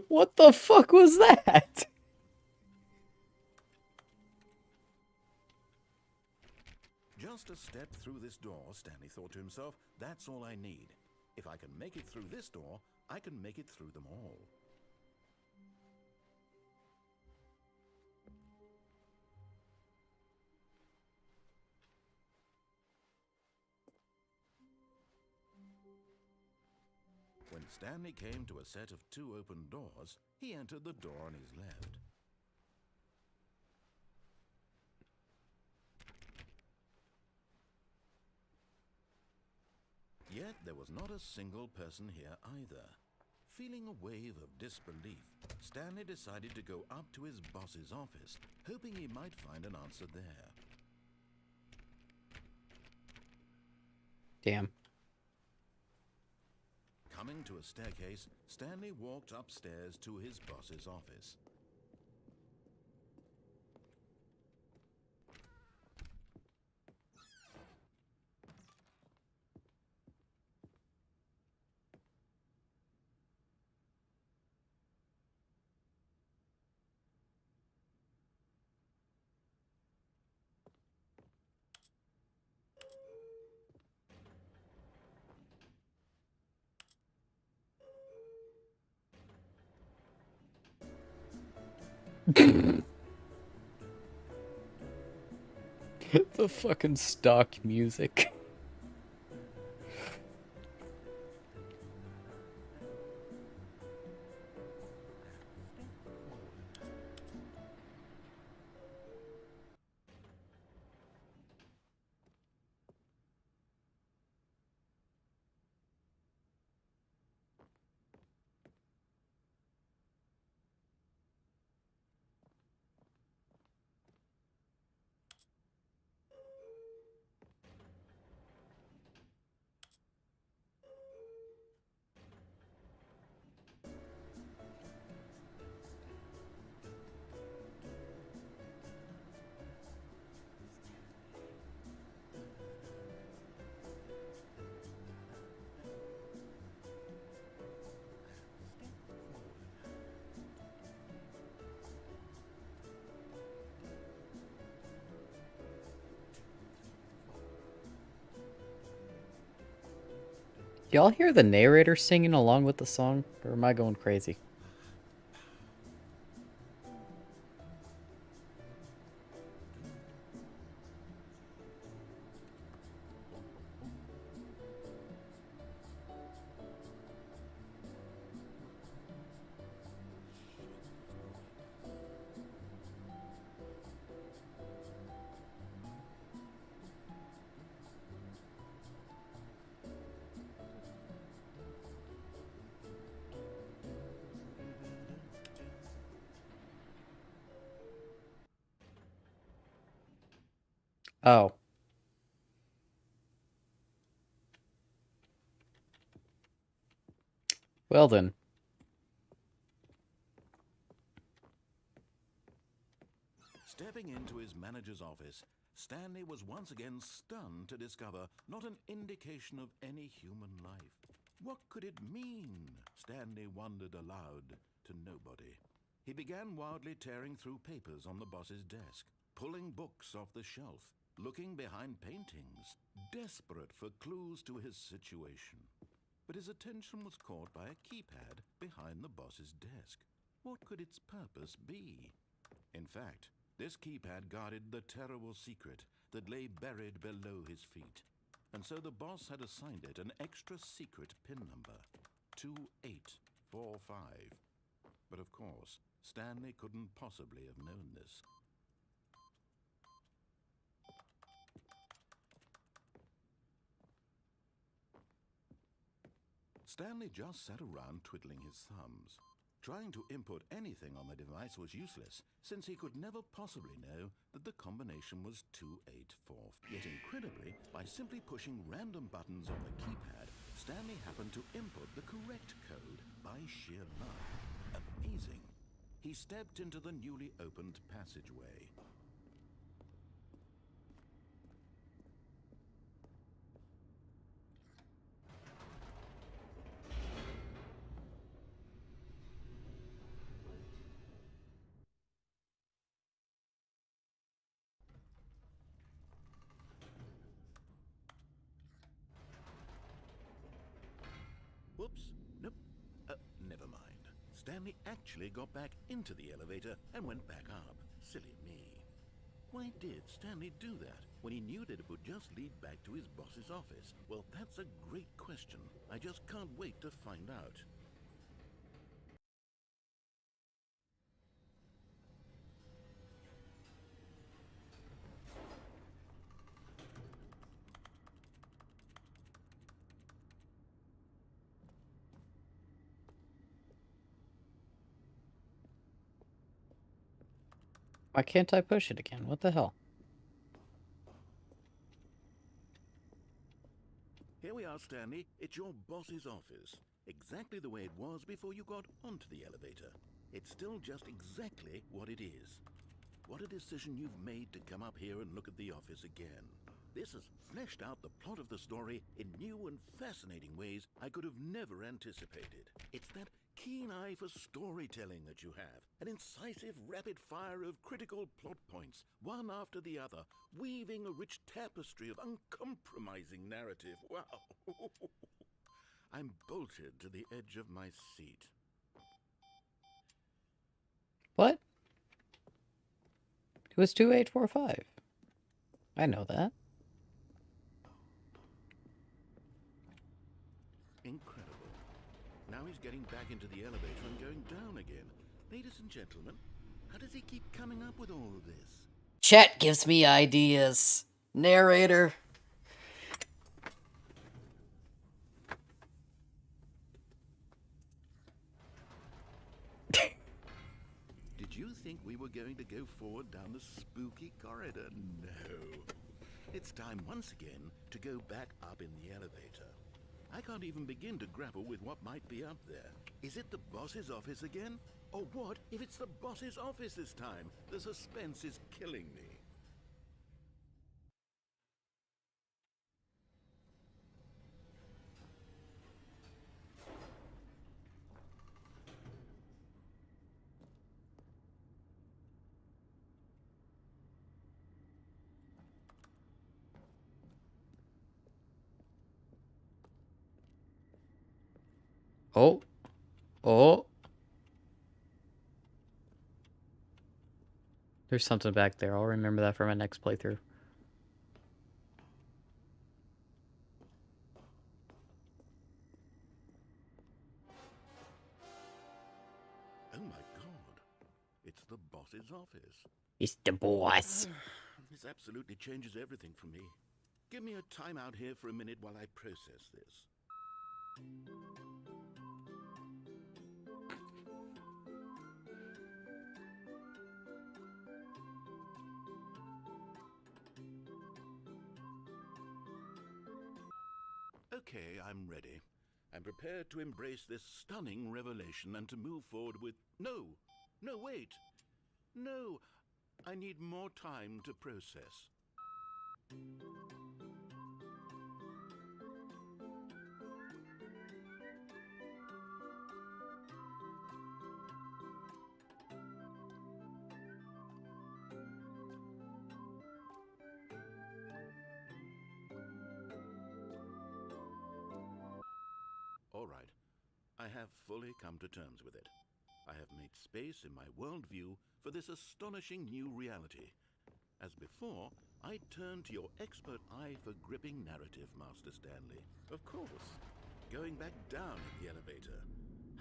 What the fuck was that? Just a step through this door, Stanley thought to himself, that's all I need. If I can make it through this door, I can make it through them all. When Stanley came to a set of 2 open doors, he entered the door on his left. Yet there was not a single person here either. Feeling a wave of disbelief, Stanley decided to go up to his boss's office, hoping he might find an answer there. Damn. Coming to a staircase, Stanley walked upstairs to his boss's office. The fucking stock music. Y'all hear the narrator singing along with the song? Or am I going crazy? Oh. Well then. Stepping into his manager's office, Stanley was once again stunned to discover not an indication of any human life. What could it mean? Stanley wondered aloud to nobody. He began wildly tearing through papers on the boss's desk, pulling books off the shelf, looking behind paintings, desperate for clues to his situation. But his attention was caught by a keypad behind the boss's desk. What could its purpose be? In fact, this keypad guarded the terrible secret that lay buried below his feet. And so the boss had assigned it an extra secret PIN number, 2845. But of course, Stanley couldn't possibly have known this. Stanley just sat around twiddling his thumbs. Trying to input anything on the device was useless, since he could never possibly know that the combination was 284. Yet incredibly, by simply pushing random buttons on the keypad, Stanley happened to input the correct code by sheer luck. Amazing. He stepped into the newly opened passageway. Whoops. Nope. Never mind. Stanley actually got back into the elevator and went back up. Silly me. Why did Stanley do that when he knew that it would just lead back to his boss's office? Well, that's a great question. I just can't wait to find out. Why can't I push it again? What the hell? Here we are, Stanley. It's your boss's office. Exactly the way it was before you got onto the elevator. It's still just exactly what it is. What a decision you've made to come up here and look at the office again. This has fleshed out the plot of the story in new and fascinating ways I could have never anticipated. It's that keen eye for storytelling that you have, an incisive rapid fire of critical plot points, one after the other, weaving a rich tapestry of uncompromising narrative. Wow! I'm bolted to the edge of my seat. What? It was 2845. I know that. Incredible. Now he's getting back into the elevator and going down again. Ladies and gentlemen, how does he keep coming up with all of this? Chat gives me ideas. Narrator. Did you think we were going to go forward down the spooky corridor? No. It's time once again to go back up in the elevator. I can't even begin to grapple with what might be up there. Is it the boss's office again? Or what if it's the boss's office this time? The suspense is killing me. Oh. Oh. There's something back there. I'll remember that for my next playthrough. Oh my god. It's the boss's office. It's the boss. This absolutely changes everything for me. Give me a time out here for a minute while I process this. Okay, I'm ready. I'm prepared to embrace this stunning revelation and to move forward with... No! No, wait! No! I need more time to process. All right. I have fully come to terms with it. I have made space in my worldview for this astonishing new reality. As before, I turn to your expert eye for gripping narrative, Master Stanley. Of course. Going back down in the elevator.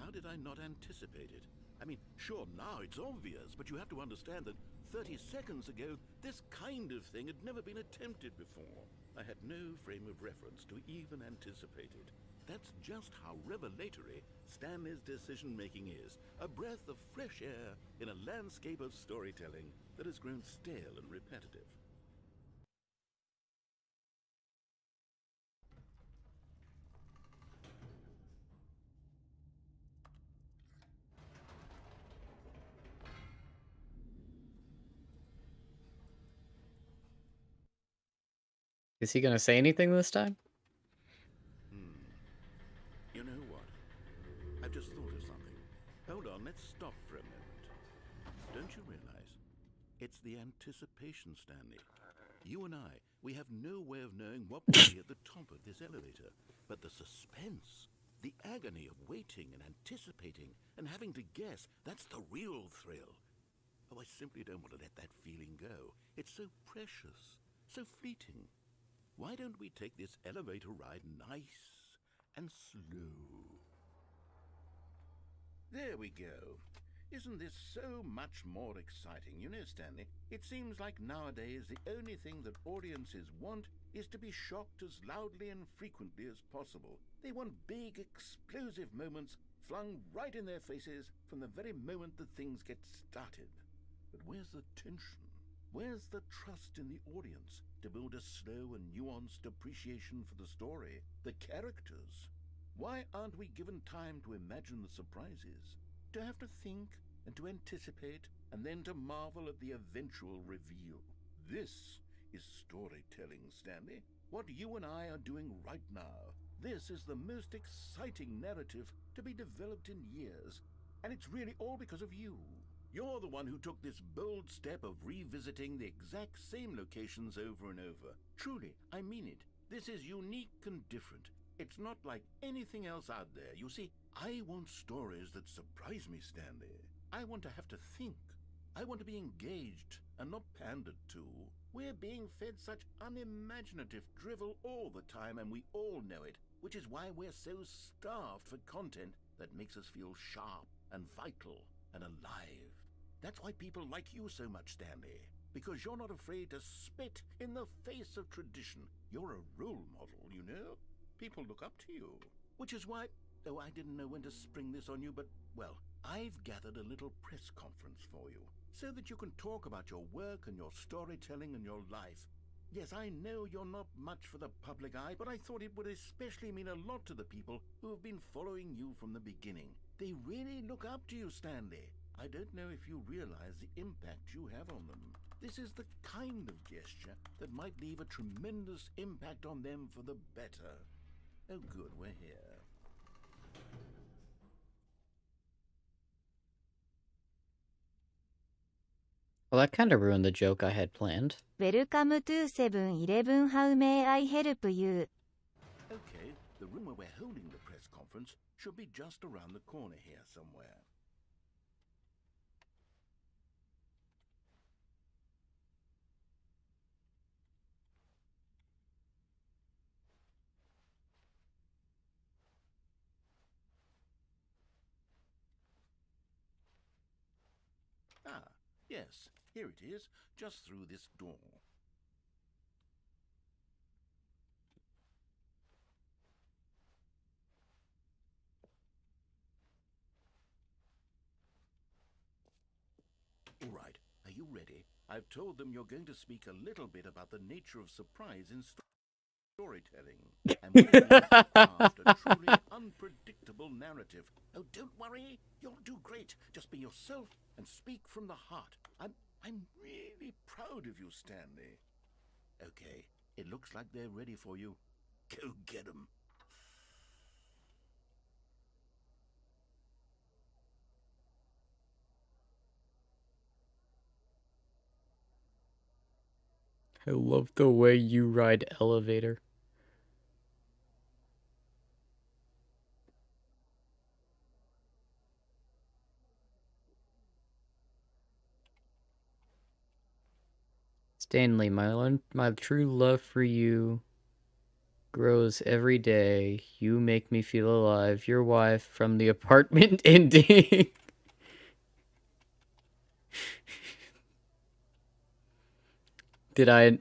How did I not anticipate it? I mean, sure, now it's obvious, but you have to understand that 30 seconds ago, this kind of thing had never been attempted before. I had no frame of reference to even anticipate it. That's just how revelatory Stanley's decision-making is. A breath of fresh air in a landscape of storytelling that has grown stale and repetitive. Is he gonna say anything this time? You know what? I've just thought of something. Hold on, let's stop for a moment. Don't you realize? It's the anticipation, Stanley. You and I, we have no way of knowing what will be at the top of this elevator. But the suspense, the agony of waiting and anticipating and having to guess, that's the real thrill. Oh, I simply don't want to let that feeling go. It's so precious, so fleeting. Why don't we take this elevator ride nice and slow? There we go. Isn't this so much more exciting? You know, Stanley, it seems like nowadays the only thing that audiences want is to be shocked as loudly and frequently as possible. They want big, explosive moments flung right in their faces from the very moment that things get started. But where's the tension? Where's the trust in the audience to build a slow and nuanced appreciation for the story, the characters? Why aren't we given time to imagine the surprises, to have to think and to anticipate, and then to marvel at the eventual reveal? This is storytelling, Stanley. What you and I are doing right now. This is the most exciting narrative to be developed in years, and it's really all because of you. You're the one who took this bold step of revisiting the exact same locations over and over. Truly, I mean it. This is unique and different. It's not like anything else out there. You see, I want stories that surprise me, Stanley. I want to have to think. I want to be engaged and not pandered to. We're being fed such unimaginative drivel all the time, and we all know it, which is why we're so starved for content that makes us feel sharp and vital and alive. That's why people like you so much, Stanley, because you're not afraid to spit in the face of tradition. You're a role model, you know? People look up to you. Which is why, though I didn't know when to spring this on you, but, well, I've gathered a little press conference for you, so that you can talk about your work and your storytelling and your life. Yes, I know you're not much for the public eye, but I thought it would especially mean a lot to the people who have been following you from the beginning. They really look up to you, Stanley. I don't know if you realize the impact you have on them. This is the kind of gesture that might leave a tremendous impact on them for the better. Oh good, we're here. Well, that kind of ruined the joke I had planned. Welcome to 7-Eleven. How may I help you? Okay, the room where we're holding the press conference should be just around the corner here somewhere. Ah, yes, here it is, just through this door. All right, are you ready? I've told them you're going to speak a little bit about the nature of surprise in storytelling. And we're going to craft a truly unpredictable narrative. Oh, don't worry, you'll do great. Just be yourself and speak from the heart. I'm really proud of you, Stanley. Okay, it looks like they're ready for you. Go get them. I love the way you ride elevator. Stanley, my true love for you grows every day. You make me feel alive. Your wife from the apartment ending. Did I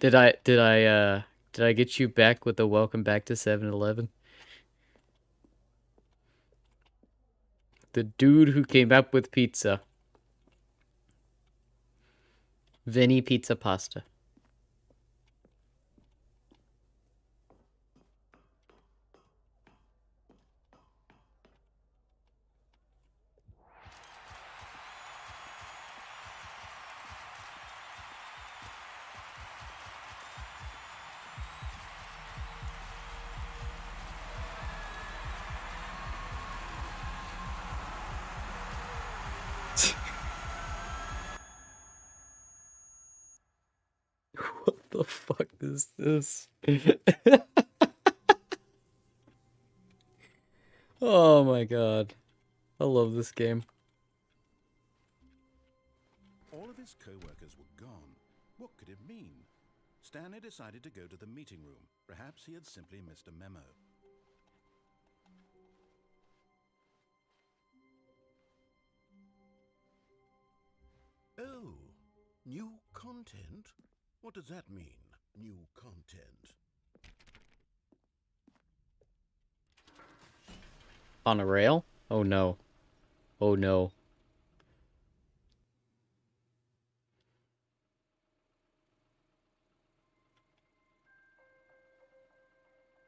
get you back with the welcome back to 7-Eleven? The dude who came up with pizza. Vinny Pizza Pasta. What the fuck is this? Oh my god. I love this game. All of his co-workers were gone. What could it mean? Stanley decided to go to the meeting room. Perhaps he had simply missed a memo. Oh, new content? What does that mean, new content? On a rail? Oh no. Oh no.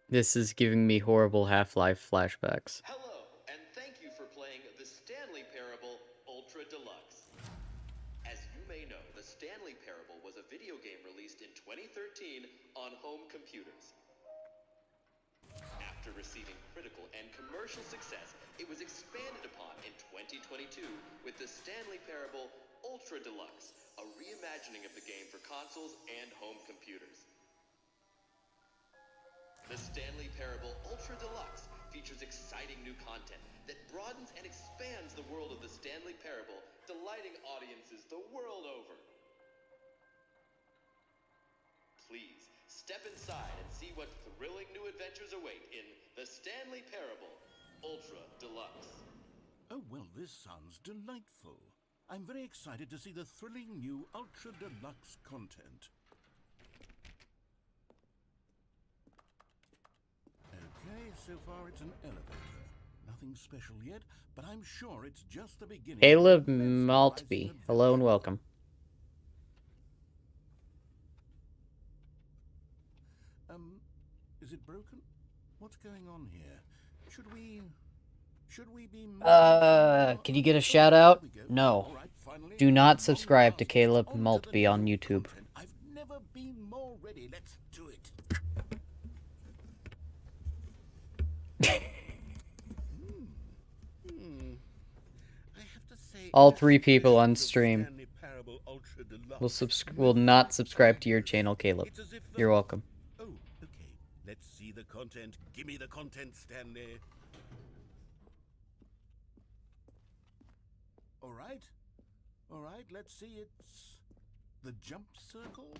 This is giving me horrible Half-Life flashbacks. Hello, and thank you for playing the Stanley Parable Ultra Deluxe. As you may know, the Stanley Parable was a video game released in 2013 on home computers. After receiving critical and commercial success, it was expanded upon in 2022 with the Stanley Parable Ultra Deluxe, a reimagining of the game for consoles and home computers. The Stanley Parable Ultra Deluxe features exciting new content that broadens and expands the world of the Stanley Parable, delighting audiences the world over. Please, step inside and see what thrilling new adventures await in the Stanley Parable Ultra Deluxe. Oh, well, this sounds delightful. I'm very excited to see the thrilling new Ultra Deluxe content. Okay, so far it's an elevator. Nothing special yet, but I'm sure it's just the beginning. Caleb of mesmerizing Maltby, adventure. hello and welcome. Is it broken? What's going on here? Should we be... Can you get a shout out? There we go. No. All right, finally. Do not Long subscribe to last, Caleb on to the Maltby on new YouTube. content. I've never been more ready. Let's do it. I have to say, All this 3 people on version of stream Stanley Parable Ultra Deluxe will not must subscribe to your impress. channel, Caleb. It's as if the- You're welcome. Oh, okay. Let's see the content. Give me the content, Stanley. All right. All right, let's see. It's the jump circle.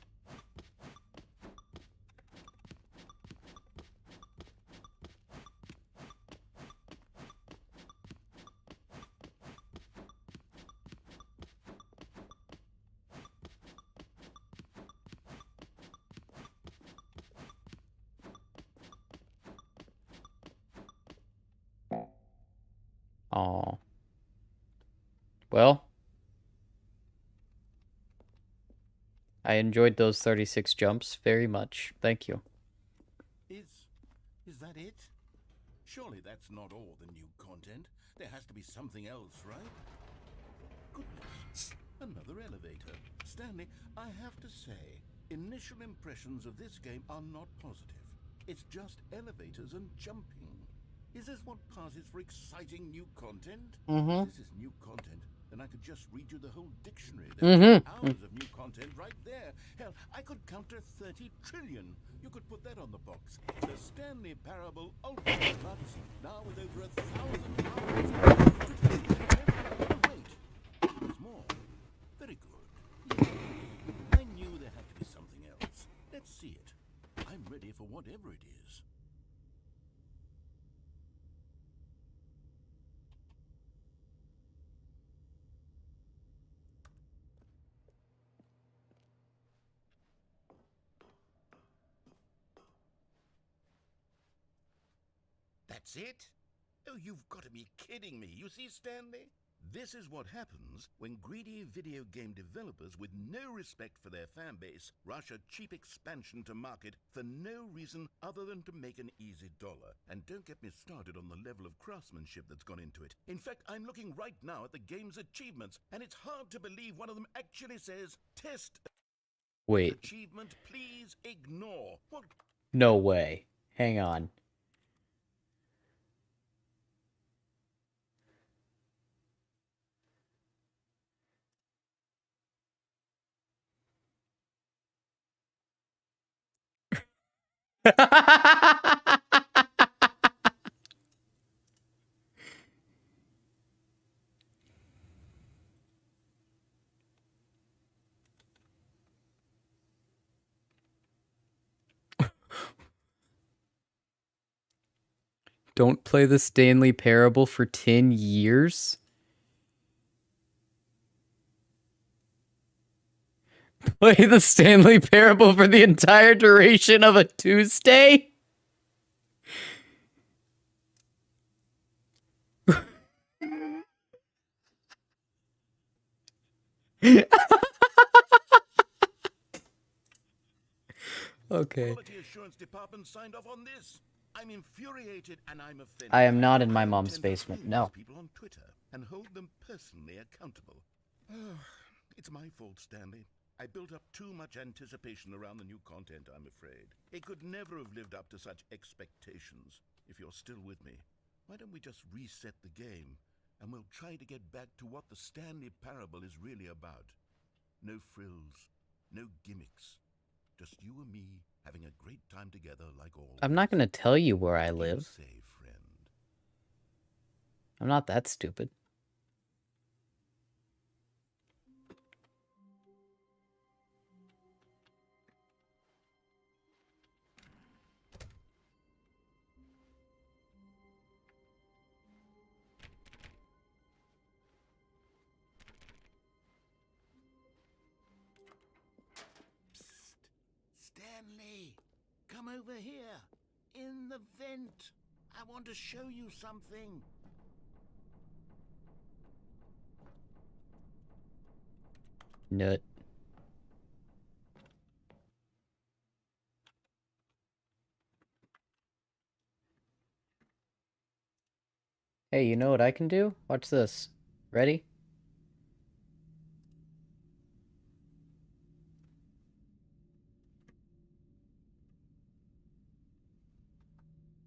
Aw. Well, I enjoyed those 36 jumps very much. Thank you. Is that it? Surely that's not all the new content. There has to be something else, right? Goodness. Another elevator. Stanley, I have to say, initial impressions of this game are not positive. It's just elevators and jumping. Is this what passes for exciting new content? Mm-hmm. If this is new content, then I could just read you the whole dictionary. There's hours of new content right there. Hell, I could count to 30 trillion. You could put that on the box. The Stanley Parable Ultra Deluxe, now with over 1,000 hours. Wait, there's more. Very good. Yes. I knew there had to be something else. Let's see it. I'm ready for whatever it is. That's it? Oh, you've got to be kidding me. You see, Stanley? This is what happens when greedy video game developers with no respect for their fan base rush a cheap expansion to market for no reason other than to make an easy dollar. And don't get me started on the level of craftsmanship that's gone into it. In fact, I'm looking right now at the game's achievements, and it's hard to believe one of them actually says, "Test Wait, achievement, please ignore." What? no way. Hang on. Don't play the Stanley Parable for 10 years? Play the Stanley Parable for the entire duration of a Tuesday? Okay. Quality assurance department signed off on this. I'm infuriated and I'm offended. I am not in my I mom's intend to basement, find no. these people on Twitter and hold them personally accountable. It's my fault, Stanley. I built up too much anticipation around the new content, I'm afraid. It could never have lived up to such expectations. If you're still with me, why don't we just reset the game, and we'll try to get back to what the Stanley Parable is really about. No frills, no gimmicks. Just you and me having a great time together like always. I'm not gonna tell you where I What do you live. say, friend? I'm not that stupid. Stanley, come over here. In the vent. I want to show you something. Nut. Hey, you know what I can do? Watch this. Ready?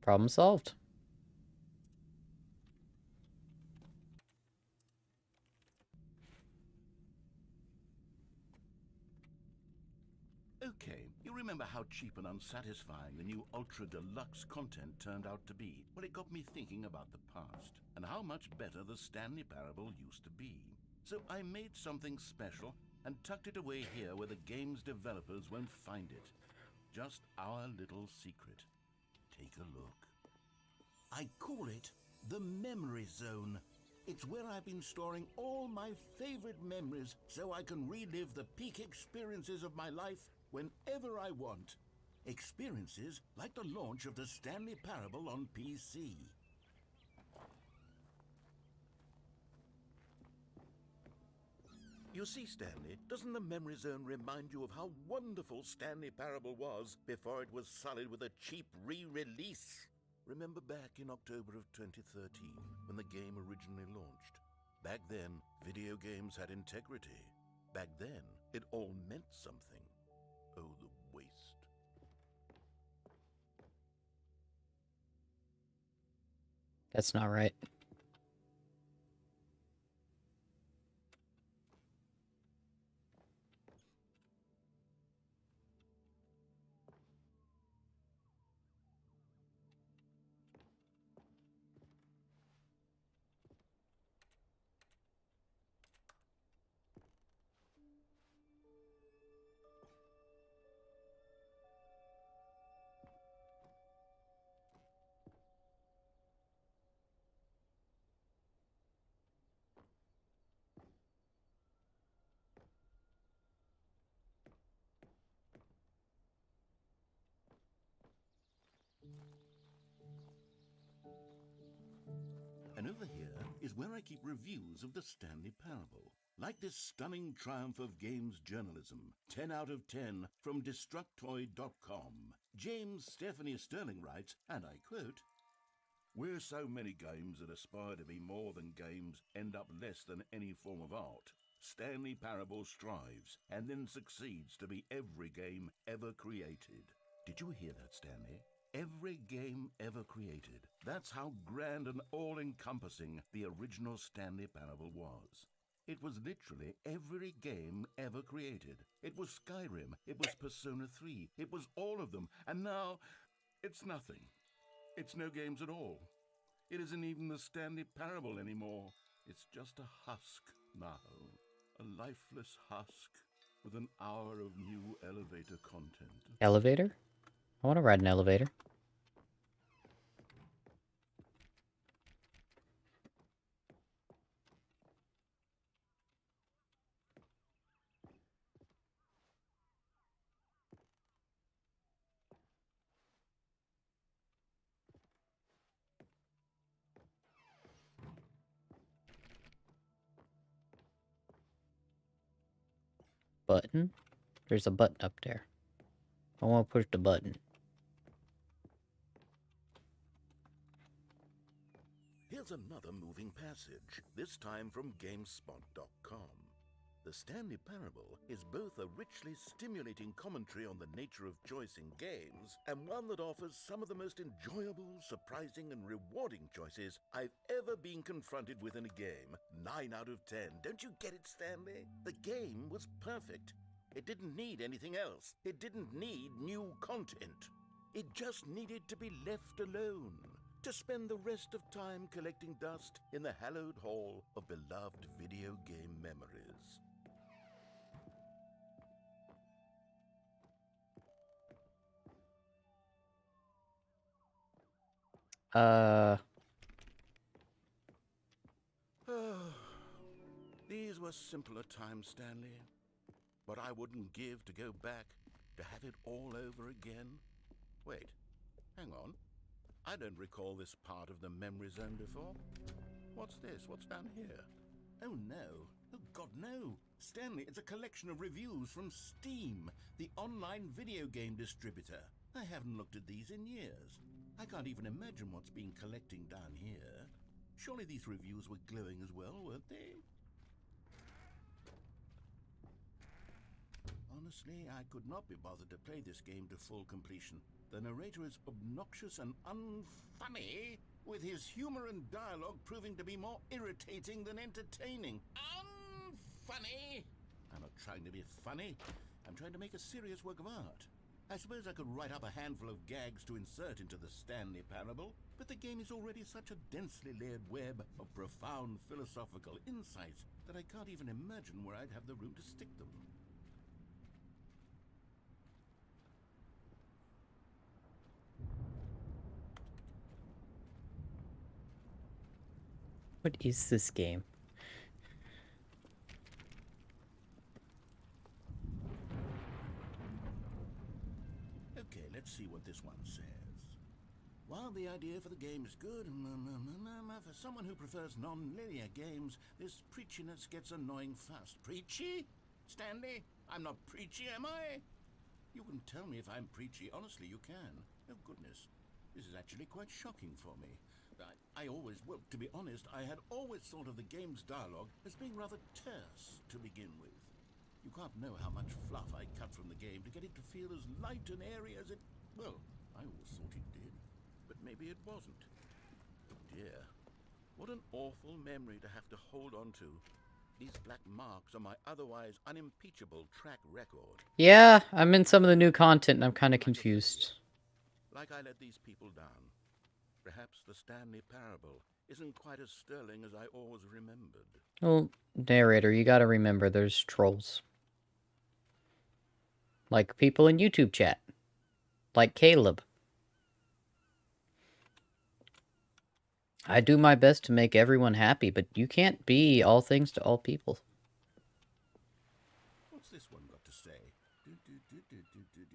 Problem solved. Okay, you remember how cheap and unsatisfying the new Ultra Deluxe content turned out to be? Well, it got me thinking about the past, and how much better the Stanley Parable used to be. So I made something special and tucked it away here where the game's developers won't find it. Just our little secret. Take a look. I call it the Memory Zone. It's where I've been storing all my favorite memories so I can relive the peak experiences of my life whenever I want. Experiences like the launch of the Stanley Parable on PC. You see, Stanley, doesn't the Memory Zone remind you of how wonderful Stanley Parable was before it was sullied with a cheap re-release? Remember back in October of 2013, when the game originally launched? Back then, video games had integrity. Back then, it all meant something. Oh, the waste. That's not right. And over here is where I keep reviews of the Stanley Parable. Like this stunning triumph of games journalism, 10 out of 10 from Destructoid.com. James Stephanie Sterling writes, and I quote, "Where so many games that aspire to be more than games end up less than any form of art, Stanley Parable strives and then succeeds to be every game ever created." Did you hear that, Stanley? Every game ever created. That's how grand and all-encompassing the original Stanley Parable was. It was literally every game ever created. It was Skyrim, it was Persona 3, it was all of them, and now it's nothing. It's no games at all. It isn't even the Stanley Parable anymore. It's just a husk now. A lifeless husk with an hour of new elevator content. Elevator? I want to ride an elevator. Button? There's a button up there. I want to push the button. Here's another moving passage, this time from GameSpot.com. The Stanley Parable is both a richly stimulating commentary on the nature of choice in games, and one that offers some of the most enjoyable, surprising, and rewarding choices I've ever been confronted with in a game. 9 out of 10. Don't you get it, Stanley? The game was perfect. It didn't need anything else. It didn't need new content. It just needed to be left alone, to spend the rest of time collecting dust in the hallowed hall of beloved video game memories. These were simpler times, Stanley. But I wouldn't give to go back, to have it all over again. Wait, hang on. I don't recall this part of the memory zone before. What's this? What's down here? Oh no. Oh God, no. Stanley, it's a collection of reviews from Steam, the online video game distributor. I haven't looked at these in years. I can't even imagine what's been collecting down here. Surely these reviews were glowing as well, weren't they? Honestly, I could not be bothered to play this game to full completion. The narrator is obnoxious and unfunny, with his humor and dialogue proving to be more irritating than entertaining. Unfunny! I'm not trying to be funny. I'm trying to make a serious work of art. I suppose I could write up a handful of gags to insert into the Stanley Parable, but the game is already such a densely layered web of profound philosophical insights that I can't even imagine where I'd have the room to stick them. What is this game? Okay, let's see what this one says. While the idea for the game is good, for someone who prefers non-linear games, this preachiness gets annoying fast. Preachy? Stanley? I'm not preachy, am I? You can tell me if I'm preachy. Honestly, you can. Oh, goodness. This is actually quite shocking for me. Well, to be honest, I had always thought of the game's dialogue as being rather terse to begin with. You can't know how much fluff I cut from the game to get it to feel as light and airy as it... Well, I always thought it did, but maybe it wasn't. Oh dear, what an awful memory to have to hold on to. These black marks on my otherwise unimpeachable track record. Yeah, I'm in some of the new content and I'm kind of confused. Like I let these people down. Perhaps the Stanley Parable isn't quite as sterling as I always remembered. Well, narrator, you gotta remember there's trolls. Like people in YouTube chat. Like Caleb. I do my best to make everyone happy, but you can't be all things to all people. What's this one got to say?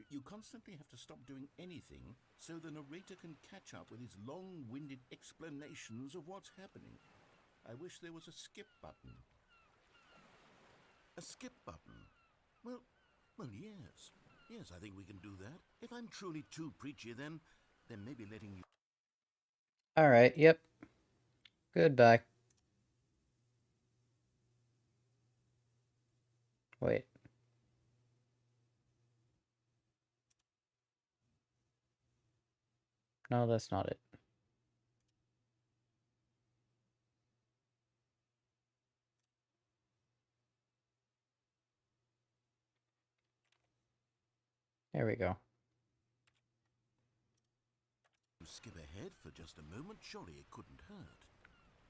You constantly have to stop doing anything so the narrator can catch up with his long-winded explanations of what's happening. I wish there was a skip button. A skip button? Well, yes. Yes, I think we can do that. If I'm truly too preachy, then maybe letting you... Alright, yep. Goodbye. Wait. No, that's not it. There we go. Skip ahead for just a moment, surely it couldn't hurt.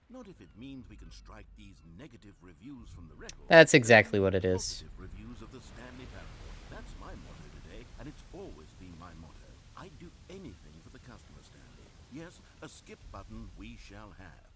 Not if it means we can strike these negative reviews from the record. That's exactly what it is. Positive reviews of the Stanley Parable. That's my motto today, and it's always been my motto. I'd do anything for the customer, Stanley. Yes, a skip button we shall have.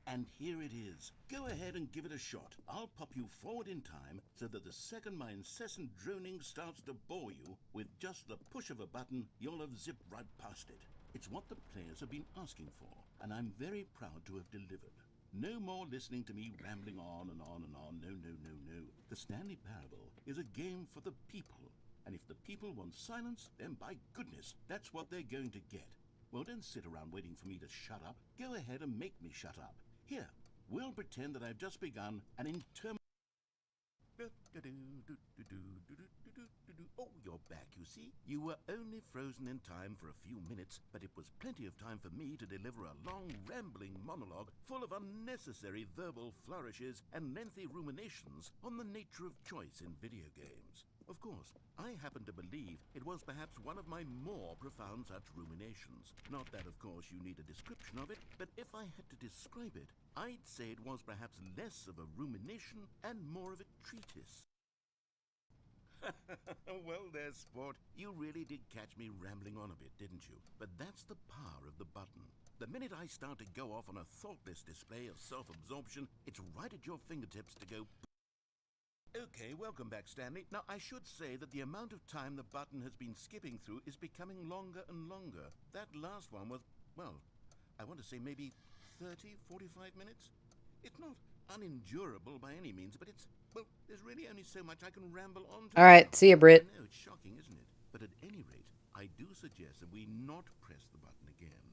And here it is. Go ahead and give it a shot. I'll pop you forward in time so that the second my incessant droning starts to bore you, with just the push of a button, you'll have zipped right past it. It's what the players have been asking for, and I'm very proud to have delivered. No more listening to me rambling on and on and on. No, no, no, no. The Stanley Parable is a game for the people, and if the people want silence, then by goodness, that's what they're going to get. Well, don't sit around waiting for me to shut up. Go ahead and make me shut up. Here, we'll pretend that I've just begun an interminable... Oh, you're back, you see. You were only frozen in time for a few minutes, but it was plenty of time for me to deliver a long, rambling monologue full of unnecessary verbal flourishes and lengthy ruminations on the nature of choice in video games. Of course, I happen to believe it was perhaps one of my more profound such ruminations. Not that, of course, you need a description of it, but if I had to describe it, I'd say it was perhaps less of a rumination and more of a treatise. Well there, sport. You really did catch me rambling on a bit, didn't you? But that's the power of the button. The minute I start to go off on a thoughtless display of self-absorption, it's right at your fingertips to go... Okay, welcome back, Stanley. Now, I should say that the amount of time the button has been skipping through is becoming longer and longer. That last one was, well, I want to say maybe 30, 45 minutes? It's not unendurable by any means, but it's, well, there's really only so much I can ramble on to. All right, see you, Britt. I know, it's shocking, isn't it? But at any rate, I do suggest that we not press the button again.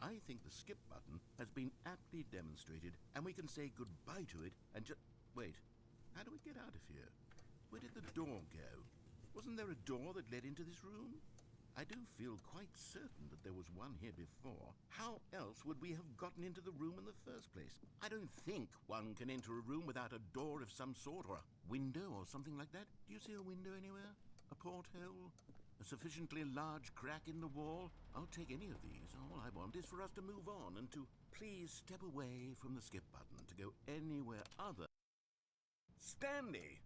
I think the skip button has been aptly demonstrated, and we can say goodbye to it and just... Wait, how do we get out of here? Where did the door go? Wasn't there a door that led into this room? I do feel quite certain that there was one here before. How else would we have gotten into the room in the first place? I don't think one can enter a room without a door of some sort, or a window or something like that. Do you see a window anywhere? A porthole? A sufficiently large crack in the wall? I'll take any of these. All I want is for us to move on and to please step away from the skip button to go anywhere other. Stanley!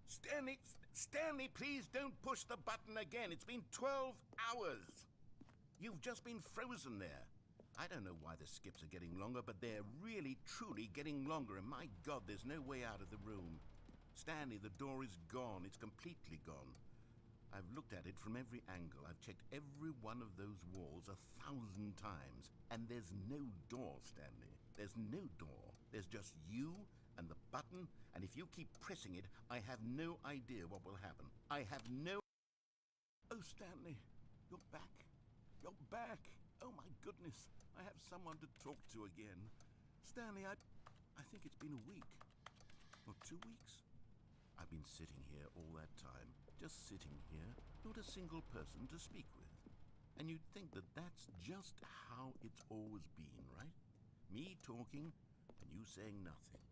Stanley, please don't push the button again. It's been 12 hours. You've just been frozen there. I don't know why the skips are getting longer, but they're really, truly getting longer, and my God, there's no way out of the room. Stanley, the door is gone. It's completely gone. I've looked at it from every angle. I've checked every one of those walls 1,000 times, and there's no door, Stanley. There's no door. There's just you and the button, and if you keep pressing it, I have no idea what will happen. I have no... Oh, Stanley, you're back. You're back. Oh, my goodness. I have someone to talk to again. Stanley, I think it's been a week. Or 2 weeks. I've been sitting here all that time. Just sitting here. Not a single person to speak with. And you'd think that that's just how it's always been, right? Me talking, and you saying nothing.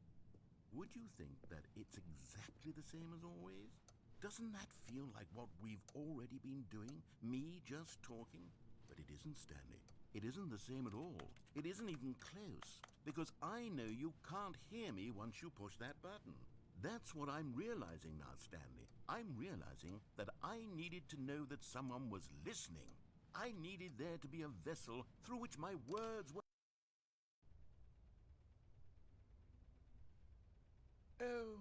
Would you think that it's exactly the same as always? Doesn't that feel like what we've already been doing? Me just talking? But it isn't, Stanley. It isn't the same at all. It isn't even close. Because I know you can't hear me once you push that button. That's what I'm realizing now, Stanley. I'm realizing that I needed to know that someone was listening. I needed there to be a vessel through which my words were... Oh,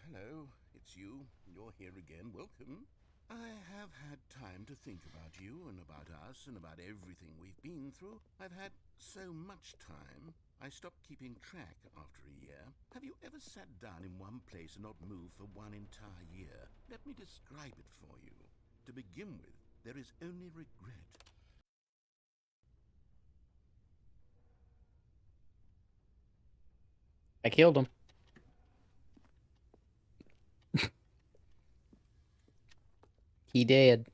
hello, it's you. You're here again. Welcome. I have had time to think about you and about us and about everything we've been through. I've had so much time, I stopped keeping track after a year. Have you ever sat down in one place and not moved for one entire year? Let me describe it for you. To begin with, there is only regret. I killed him. He did.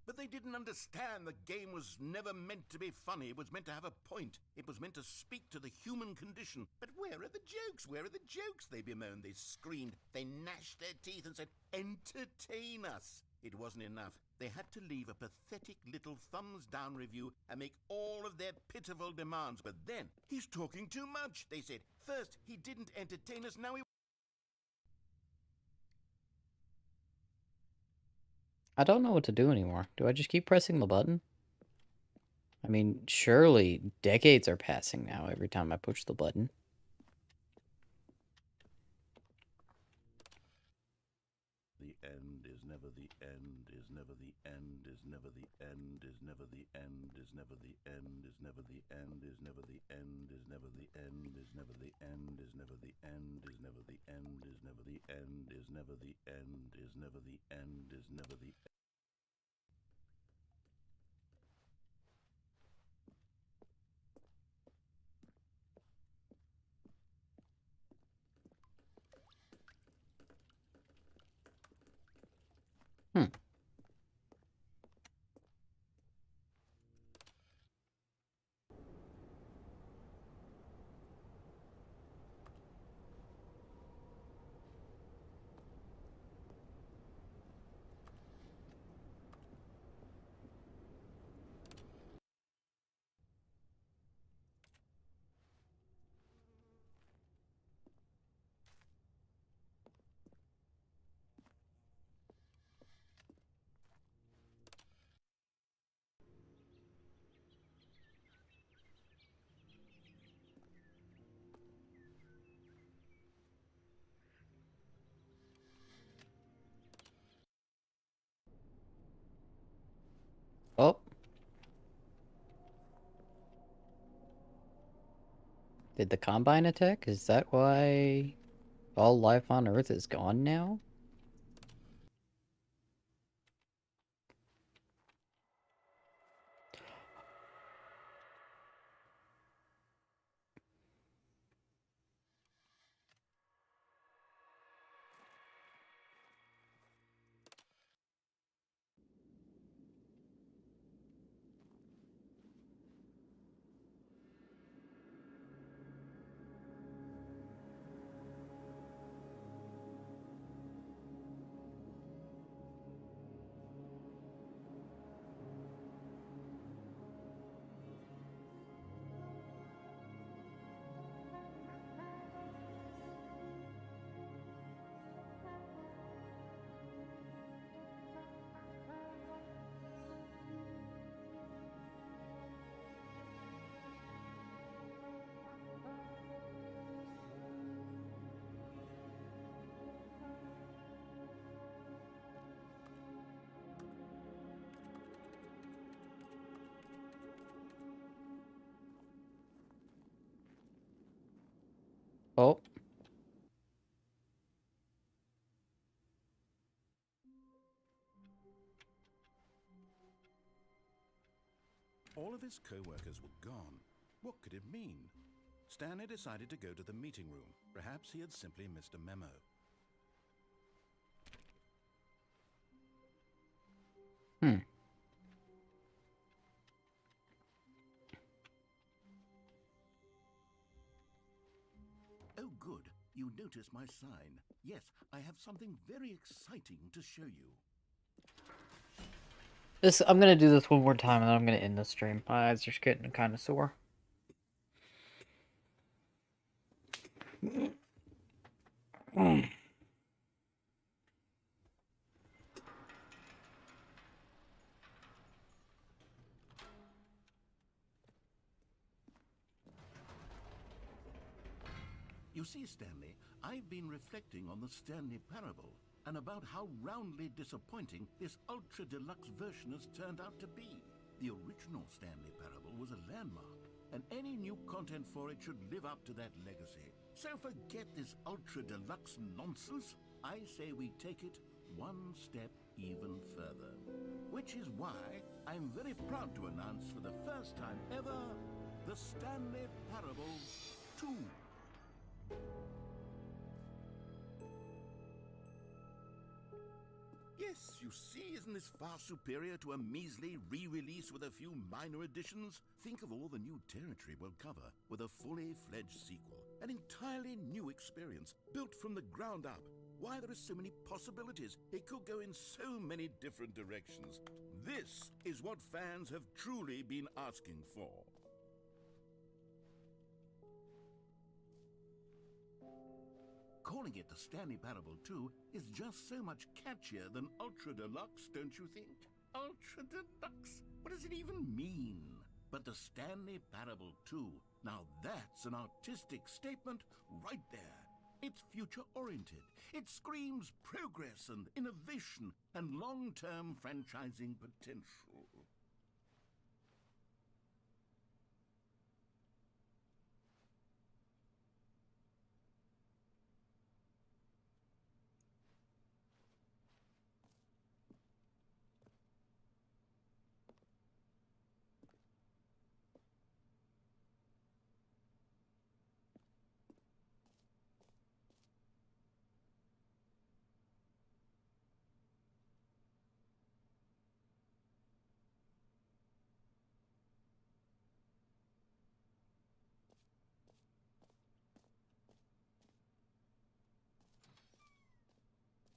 But they didn't understand the game was never meant to be funny. It was meant to have a point. It was meant to speak to the human condition. But where are the jokes? Where are the jokes? They bemoaned, they screamed, they gnashed their teeth and said, entertain us. It wasn't enough. They had to leave a pathetic little thumbs-down review and make all of their pitiful demands. But then, he's talking too much, they said. First, he didn't entertain us, now he... I don't know what to do anymore. Do I just keep pressing the button? I mean, surely decades are passing now every time I push the button. The end is never the end, is never the end, is never the end, is never the end, is never the end, is never the end, is never the end, is never the end, is never the end, is never the end, is never the end, is never the end, is never the end, is never the end, is never the end. Hmm. Oh. Did the Combine attack? Is that why all life on Earth is gone now? Oh. All of his co-workers were gone. What could it mean? Stanley decided to go to the meeting room. Perhaps he had simply missed a memo. Hmm. Oh, good. You notice my sign. Yes, I have something very exciting to show you. I'm gonna do this one more time and then I'm gonna end the stream. My eyes are just getting kind of sore. You see, Stanley, I've been reflecting on the Stanley Parable and about how roundly disappointing this ultra deluxe version has turned out to be. The original Stanley Parable was a landmark, and any new content for it should live up to that legacy. So forget this ultra deluxe nonsense. I say we take it one step even further. Which is why I'm very proud to announce for the first time ever, the Stanley Parable 2. Yes, you see, isn't this far superior to a measly re-release with a few minor additions? Think of all the new territory we'll cover with a fully fledged sequel. An entirely new experience, built from the ground up. Why, there are so many possibilities. It could go in so many different directions. This is what fans have truly been asking for. Calling it the Stanley Parable 2 is just so much catchier than Ultra Deluxe, don't you think? Ultra Deluxe? What does it even mean? But the Stanley Parable 2, now that's an artistic statement right there. It's future-oriented. It screams progress and innovation and long-term franchising potential.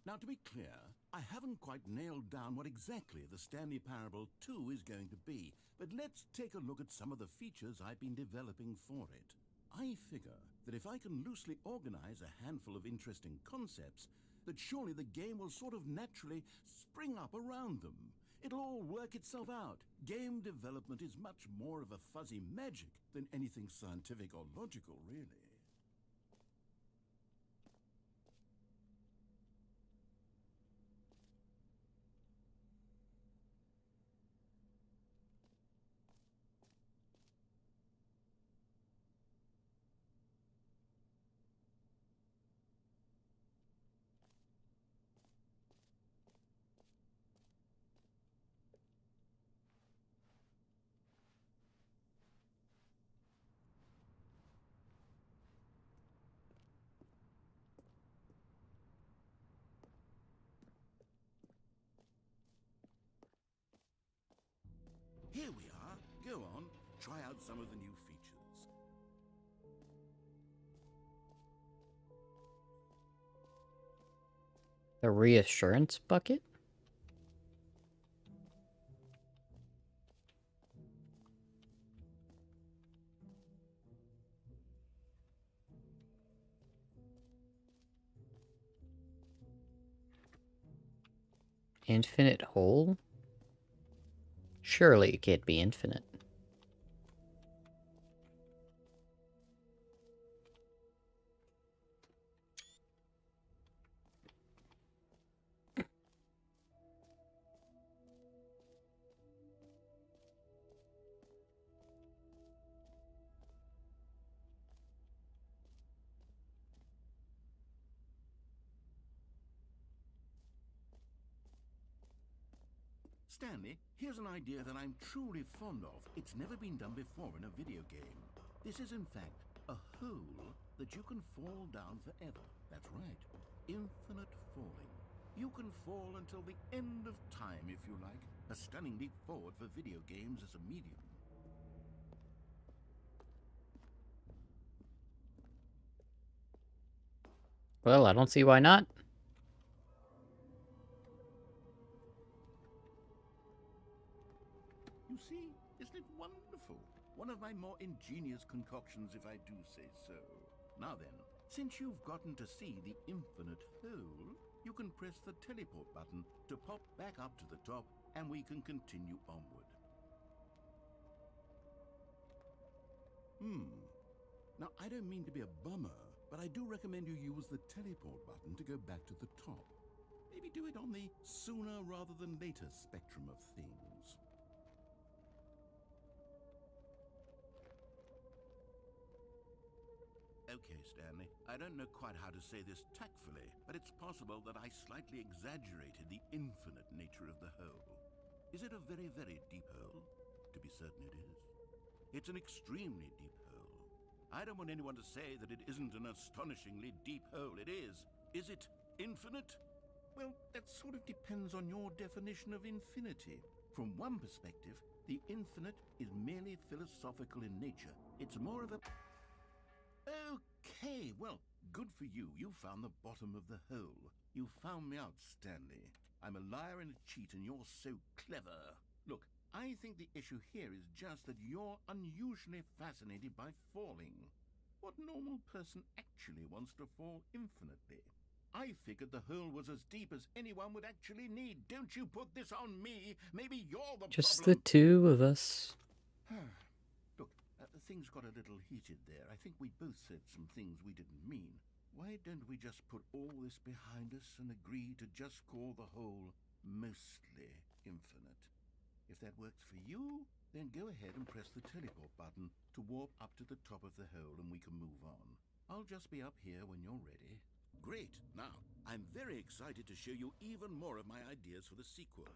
Now, to be clear, I haven't quite nailed down what exactly the Stanley Parable 2 is going to be, but let's take a look at some of the features I've been developing for it. I figure that if I can loosely organize a handful of interesting concepts, that surely the game will sort of naturally spring up around them. It'll all work itself out. Game development is much more of a fuzzy magic than anything scientific or logical, really. Here we are. Go on, try out some of the new features. The reassurance bucket? Infinite hole? Surely it can't be infinite. Stanley, here's an idea that I'm truly fond of. It's never been done before in a video game. This is, in fact, a hole that you can fall down forever. That's right. Infinite falling. You can fall until the end of time, if you like. A stunning leap forward for video games as a medium. Well, I don't see why not. You see, isn't it wonderful? One of my more ingenious concoctions, if I do say so. Now then, since you've gotten to see the infinite hole, you can press the teleport button to pop back up to the top, and we can continue onward. Now, I don't mean to be a bummer, but I do recommend you use the teleport button to go back to the top. Maybe do it on the sooner rather than later spectrum of things. Okay, Stanley, I don't know quite how to say this tactfully, but it's possible that I slightly exaggerated the infinite nature of the hole. Is it a very, very deep hole? To be certain it is. It's an extremely deep hole. I don't want anyone to say that it isn't an astonishingly deep hole. It is. Is it infinite? Well, that sort of depends on your definition of infinity. From one perspective, the infinite is merely philosophical in nature. It's more of a... Okay, well, good for you. You found the bottom of the hole. You found me out, Stanley. I'm a liar and a cheat, and you're so clever. Look, I think the issue here is just that you're unusually fascinated by falling. What normal person actually wants to fall infinitely? I figured the hole was as deep as anyone would actually need. Don't you put this on me. Maybe you're the Just problem. the two of us. Look, things got a little heated there. I think we both said some things we didn't mean. Why don't we just put all this behind us and agree to just call the hole mostly infinite? If that works for you, then go ahead and press the teleport button to warp up to the top of the hole and we can move on. I'll just be up here when you're ready. Great. Now, I'm very excited to show you even more of my ideas for the sequel.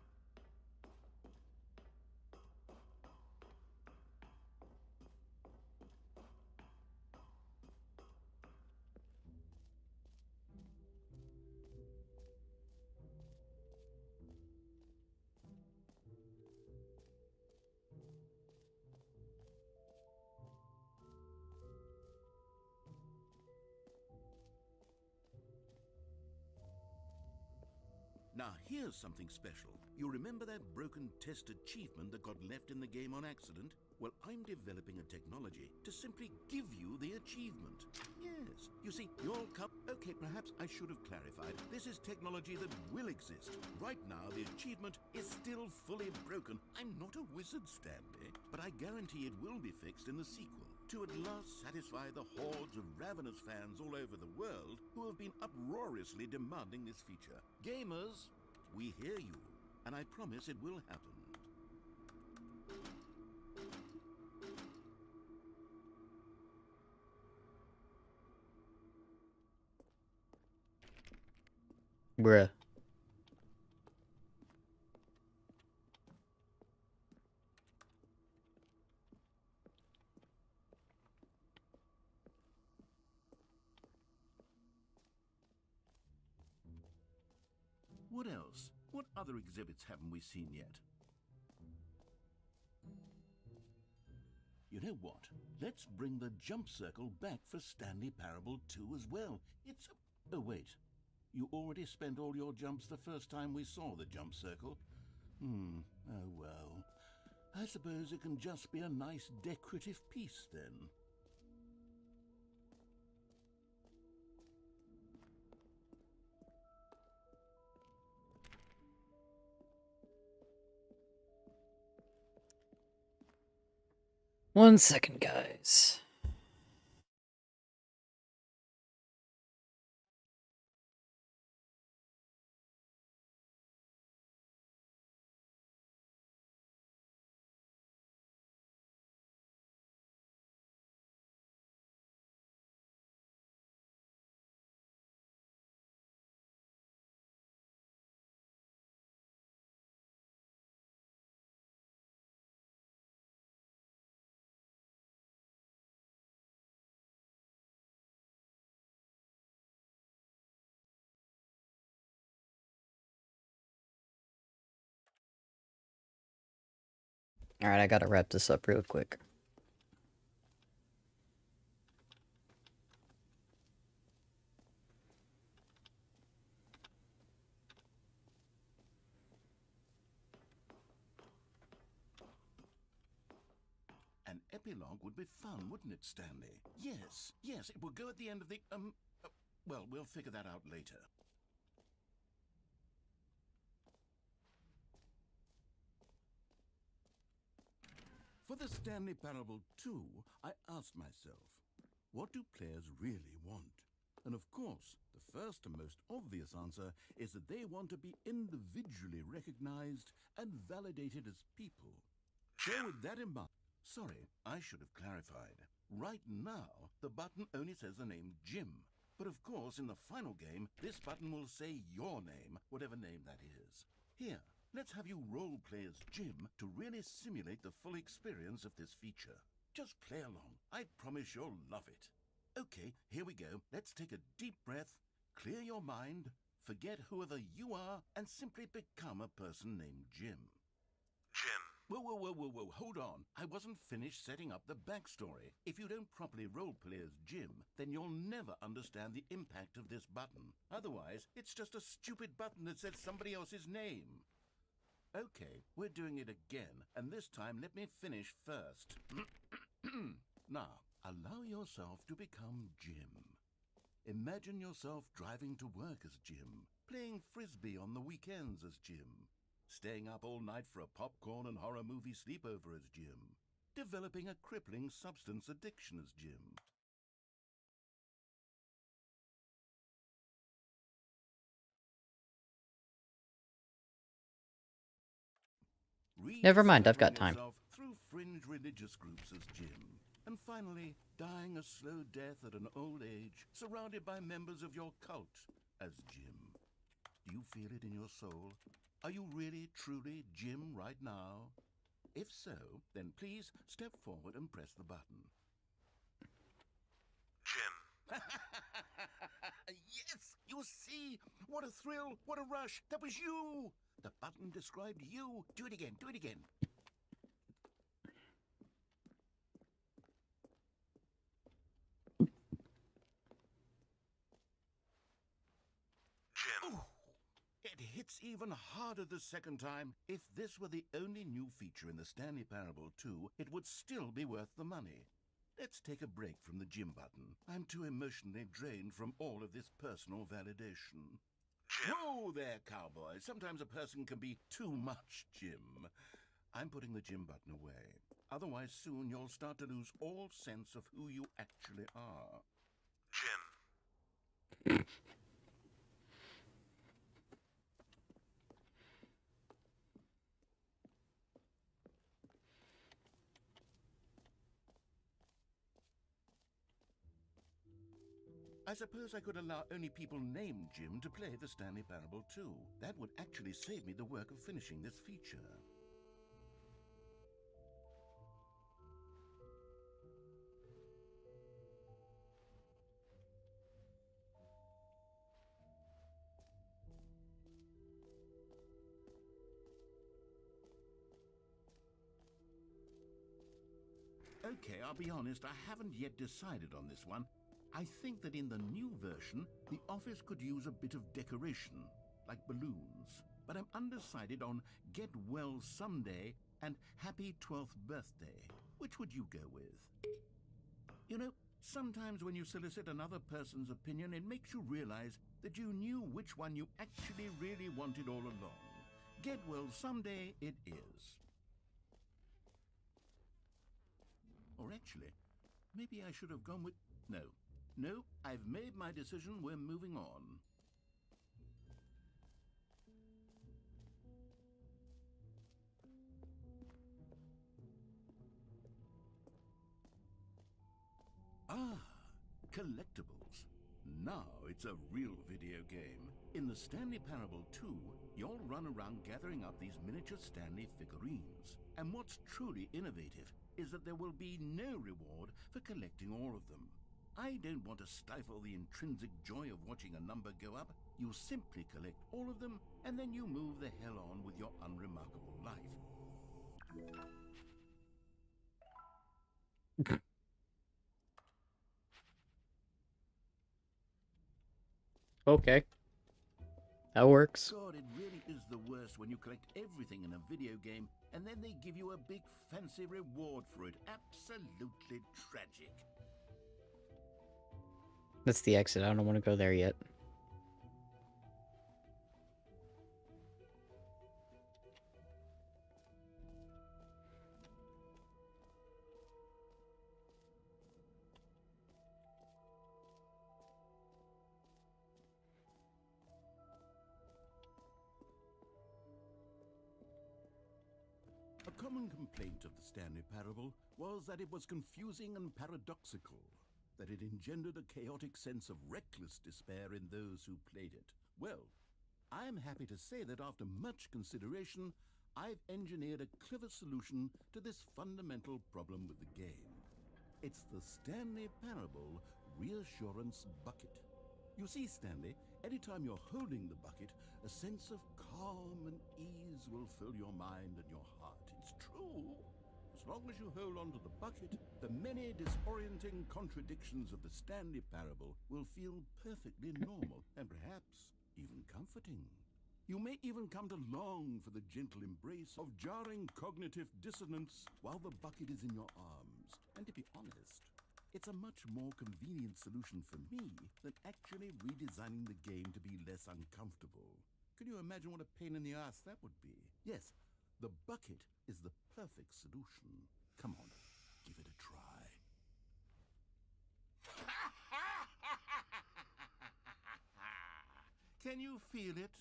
Now here's something special. You remember that broken test achievement that got left in the game on accident? Well, I'm developing a technology to simply give you the achievement. Yes, you see, you'll come... Okay, perhaps I should have clarified. This is technology that will exist. Right now, the achievement is still fully broken. I'm not a wizard, Stanley, but I guarantee it will be fixed in the sequel to at last satisfy the hordes of ravenous fans all over the world who have been uproariously demanding this feature. Gamers, we hear you, and I promise it will happen. Bruh. What else? What other exhibits haven't we seen yet? You know what? Let's bring the jump circle back for Stanley Parable 2 as well. It's a... Oh, wait. You already spent all your jumps the first time we saw the jump circle? Oh well. I suppose it can just be a nice decorative piece then. One second, guys. Alright, I gotta wrap this up real quick. An epilogue would be fun, wouldn't it, Stanley? Yes, it will go at the end of the, well, we'll figure that out later. For the Stanley Parable 2, I asked myself, what do players really want? And of course, the first and most obvious answer is that they want to be individually recognized and validated as people. So with that in mind, sorry, I should have clarified. Right now, the button only says the name Jim. But of course, in the final game, this button will say your name, whatever name that is. Here, let's have you role-play as Jim to really simulate the full experience of this feature. Just play along. I promise you'll love it. Okay, here we go. Let's take a deep breath, clear your mind, forget whoever you are, and simply become a person named Jim. Jim. Whoa, whoa, whoa, whoa, whoa, hold on. I wasn't finished setting up the backstory. If you don't properly roleplay as Jim, then you'll never understand the impact of this button. Otherwise, it's just a stupid button that says somebody else's name. Okay, we're doing it again, and this time let me finish first. Now, allow yourself to become Jim. Imagine yourself driving to work as Jim, playing frisbee on the weekends as Jim, staying up all night for a popcorn and horror movie sleepover as Jim, developing a crippling substance addiction as Jim. Never mind, I've got time. Yourself through fringe religious groups as Jim. And finally, dying a slow death at an old age, surrounded by members of your cult as Jim. Do you feel it in your soul? Are you really, truly Jim right now? If so, then please step forward and press the button. Jim. Yes! You see? What a thrill! What a rush! That was you! The button described you. Do it again. Do it again. Jim. Ooh, it hits even harder the second time. If this were the only new feature in the Stanley Parable 2, it would still be worth the money. Let's take a break from the Jim button. I'm too emotionally drained from all of this personal validation. Jim. Whoa there, cowboy. Sometimes a person can be too much Jim. I'm putting the Jim button away. Otherwise, soon you'll start to lose all sense of who you actually are. Jim. I suppose I could allow only people named Jim to play the Stanley Parable 2. That would actually save me the work of finishing this feature. Okay, I'll be honest, I haven't yet decided on this one. I think that in the new version, the office could use a bit of decoration, like balloons. But I'm undecided on Get Well Someday and Happy 12th Birthday. Which would you go with? You know, sometimes when you solicit another person's opinion, it makes you realize that you knew which one you actually really wanted all along. Get Well Someday it is. Or actually, maybe I should have gone with... No, I've made my decision. We're moving on. Ah, collectibles. Now it's a real video game. In the Stanley Parable 2, you'll run around gathering up these miniature Stanley figurines. And what's truly innovative is that there will be no reward for collecting all of them. I don't want to stifle the intrinsic joy of watching a number go up. You simply collect all of them, and then you move the hell on with your unremarkable life. Okay. That works. God, it really is the worst when you collect everything in a video game, and then they give you a big fancy reward for it. Absolutely tragic. That's the exit. I don't want to go there yet. A common complaint of the Stanley Parable was that it was confusing and paradoxical, that it engendered a chaotic sense of reckless despair in those who played it. Well, I am happy to say that after much consideration, I've engineered a clever solution to this fundamental problem with the game. It's the Stanley Parable Reassurance Bucket. You see, Stanley, anytime you're holding the bucket, a sense of calm and ease will fill your mind and your heart. It's true. true. As long as you hold on to the bucket, the many disorienting contradictions of the Stanley Parable will feel perfectly normal and perhaps even comforting. You may even come to long for the gentle embrace of jarring cognitive dissonance while the bucket is in your arms. And to be honest, it's a much more convenient solution for me than actually redesigning the game to be less uncomfortable. Can you imagine what a pain in the ass that would be? Yes, the bucket is the perfect solution. Come on, give it a try. Can you feel it?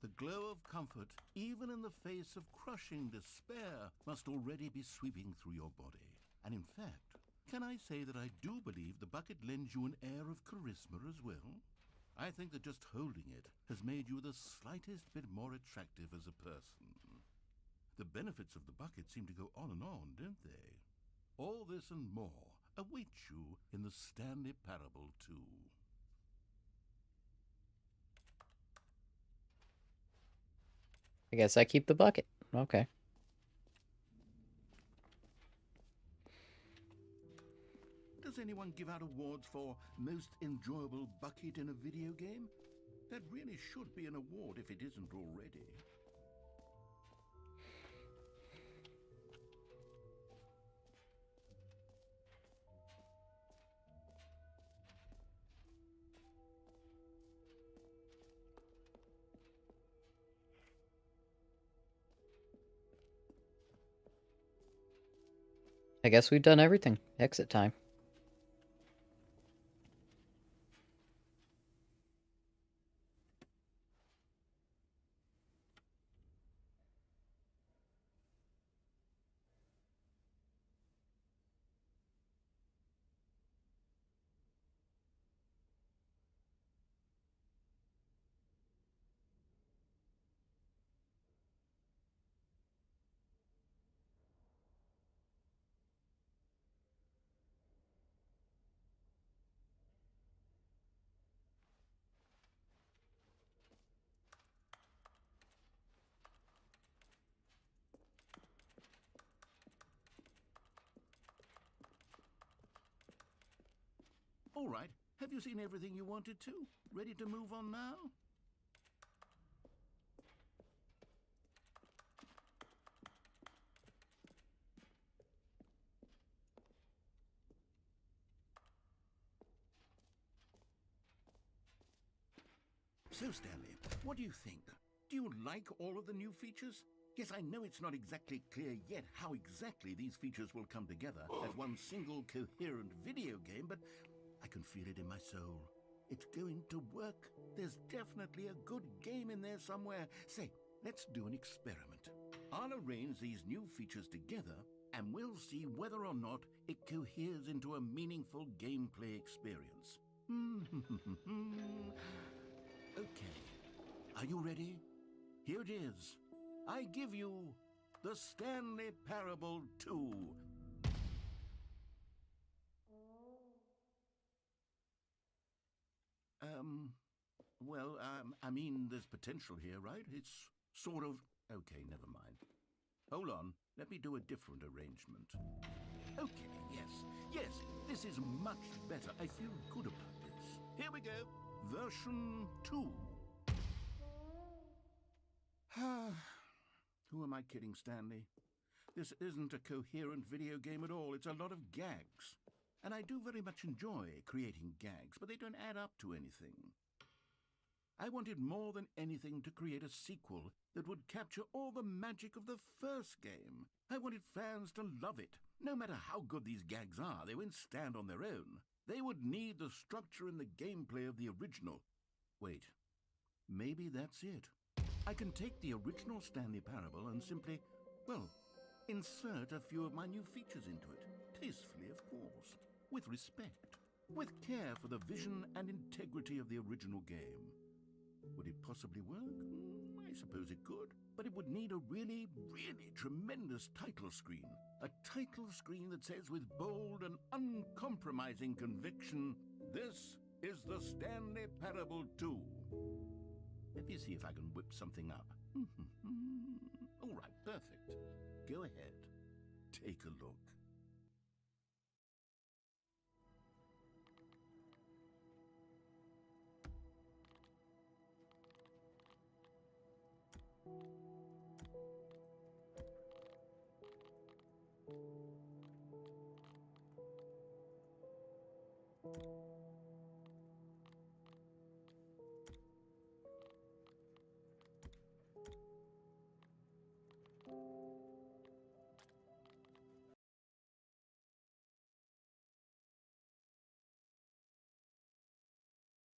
The glow of comfort, even in the face of crushing despair, must already be sweeping through your body. And in fact, can I say that I do believe the bucket lends you an air of charisma as well? I think that just holding it has made you the slightest bit more attractive as a person. The benefits of the bucket seem to go on and on, don't they? All this and more await you in the Stanley Parable 2. I guess I keep the bucket. Okay. Does anyone give out awards for most enjoyable bucket in a video game? That really should be an award if it isn't already. I guess we've done everything. Exit time. All right, have you seen everything you wanted to? Ready to move on now? So, Stanley, what do you think? Do you like all of the new features? Yes, I know it's not exactly clear yet how exactly these features will come together as one single coherent video game, but I can feel it in my soul. It's going to work. There's definitely a good game in there somewhere. Say, let's do an experiment. I'll arrange these new features together, and we'll see whether or not it coheres into a meaningful gameplay experience. Okay, are you ready? Here it is. I give you the Stanley Parable 2. I mean, there's potential here, right? It's sort of... Okay, never mind. Hold on, let me do a different arrangement. Okay, yes, this is much better. I feel good about this. Here we go, version 2. Who am I kidding, Stanley? This isn't a coherent video game at all. It's a lot of gags. And I do very much enjoy creating gags, but they don't add up to anything. I wanted more than anything to create a sequel that would capture all the magic of the first game. I wanted fans to love it. No matter how good these gags are, they won't stand on their own. They would need the structure and the gameplay of the original. Wait, maybe that's it. I can take the original Stanley Parable and simply, well, insert a few of my new features into it. Tastefully, of course. With respect. With care for the vision and integrity of the original game. Would it possibly work? I suppose it could. But it would need a really, really tremendous title screen. A title screen that says with bold and uncompromising conviction, "This is the Stanley Parable 2. Let me see if I can whip something up. All right, perfect. Go ahead. Take a look.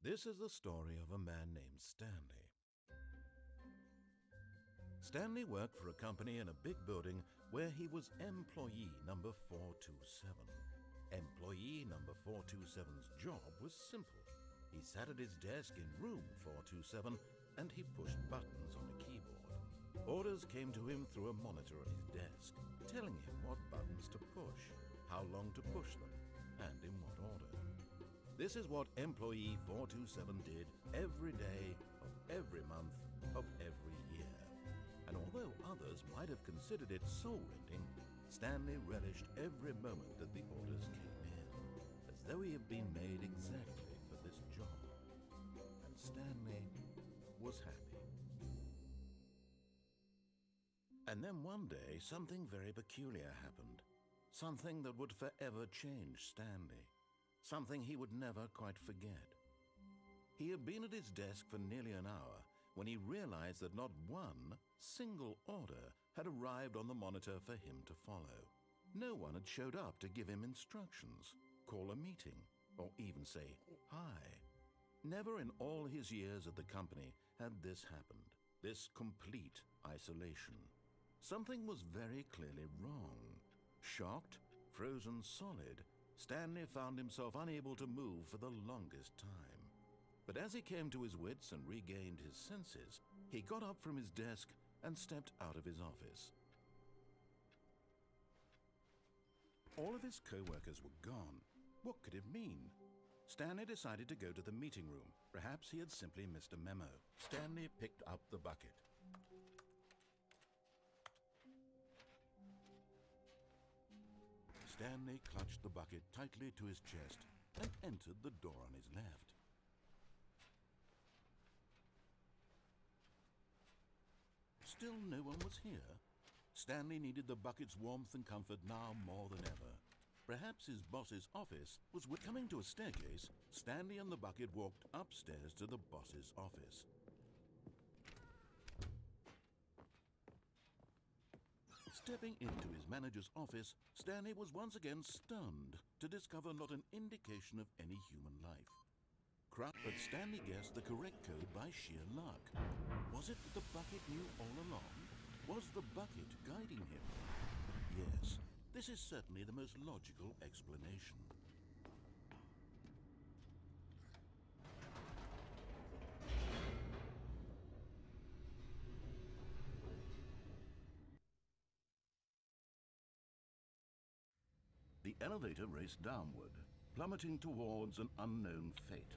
This is the story of a man named Stanley. Stanley worked for a company in a big building where he was employee number 427. Employee number 427's job was simple. He sat at his desk in room 427 and he pushed buttons on a keyboard. Orders came to him through a monitor on his desk, telling him what buttons to push, how long to push them, and in what order. This is what employee 427 did every day of every month of every year. And although others might have considered it soul-rending, Stanley relished every moment that the orders came in, as though he had been made exactly for this job. And Stanley was happy. And then one day, something very peculiar happened. Something that would forever change Stanley. Something he would never quite forget. He had been at his desk for nearly an hour when he realized that not one single order had arrived on the monitor for him to follow. No one had showed up to give him instructions, call a meeting, or even say hi. Never in all his years at the company had this happened, this complete isolation. Something was very clearly wrong. Shocked, frozen solid, Stanley found himself unable to move for the longest time. But as he came to his wits and regained his senses, he got up from his desk and stepped out of his office. All of his co-workers were gone. What could it mean? Stanley decided to go to the meeting room. Perhaps he had simply missed a memo. Stanley picked up the bucket. Stanley clutched the bucket tightly to his chest and entered the door on his left. Still no one was here. Stanley needed the bucket's warmth and comfort now more than ever. Perhaps his boss's office was coming to a staircase. Stanley and the bucket walked upstairs to the boss's office. Stepping into his manager's office, Stanley was once again stunned to discover not an indication of any human life. But Stanley guessed the correct code by sheer luck. Was it that the bucket knew all along? Was the bucket guiding him? Yes, this is certainly the most logical explanation. The elevator raced downward, plummeting towards an unknown fate.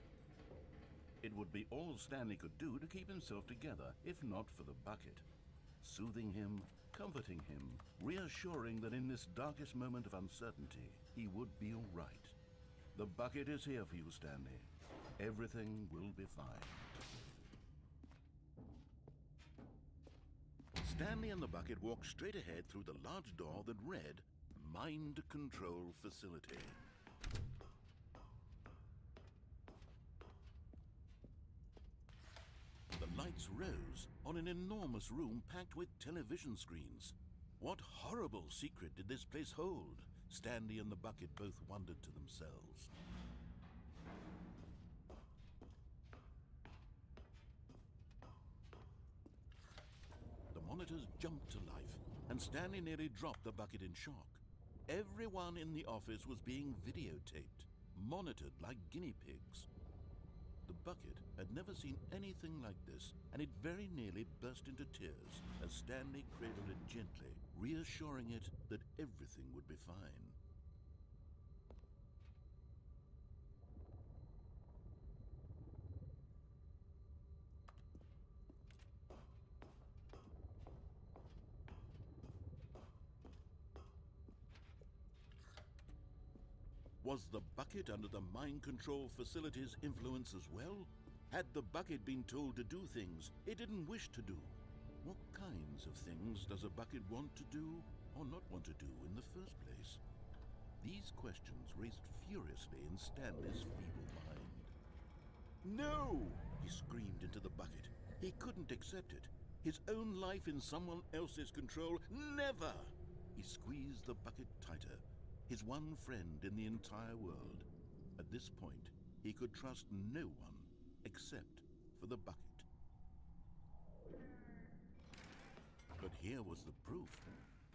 It would be all Stanley could do to keep himself together, if not for the bucket. Soothing him, comforting him, reassuring that in this darkest moment of uncertainty, he would be all right. The bucket is here for you, Stanley. Everything will be fine. Stanley and the bucket walked straight ahead through the large door that read, Mind Control Facility. The lights rose on an enormous room packed with television screens. What horrible secret did this place hold? Stanley and the bucket both wondered to themselves. The monitors jumped to life, and Stanley nearly dropped the bucket in shock. Everyone in the office was being videotaped, monitored like guinea pigs. The bucket had never seen anything like this, and it very nearly burst into tears as Stanley cradled it gently, reassuring it that everything would be fine. Was the bucket under the mind control facility's influence as well? Had the bucket been told to do things it didn't wish to do? What kinds of things does a bucket want to do or not want to do in the first place? These questions raced furiously in Stanley's feeble mind. No! He screamed into the bucket. He couldn't accept it. His own life in someone else's control, never! He squeezed the bucket tighter, his one friend in the entire world. At this point, he could trust no one except for the bucket. But here was the proof.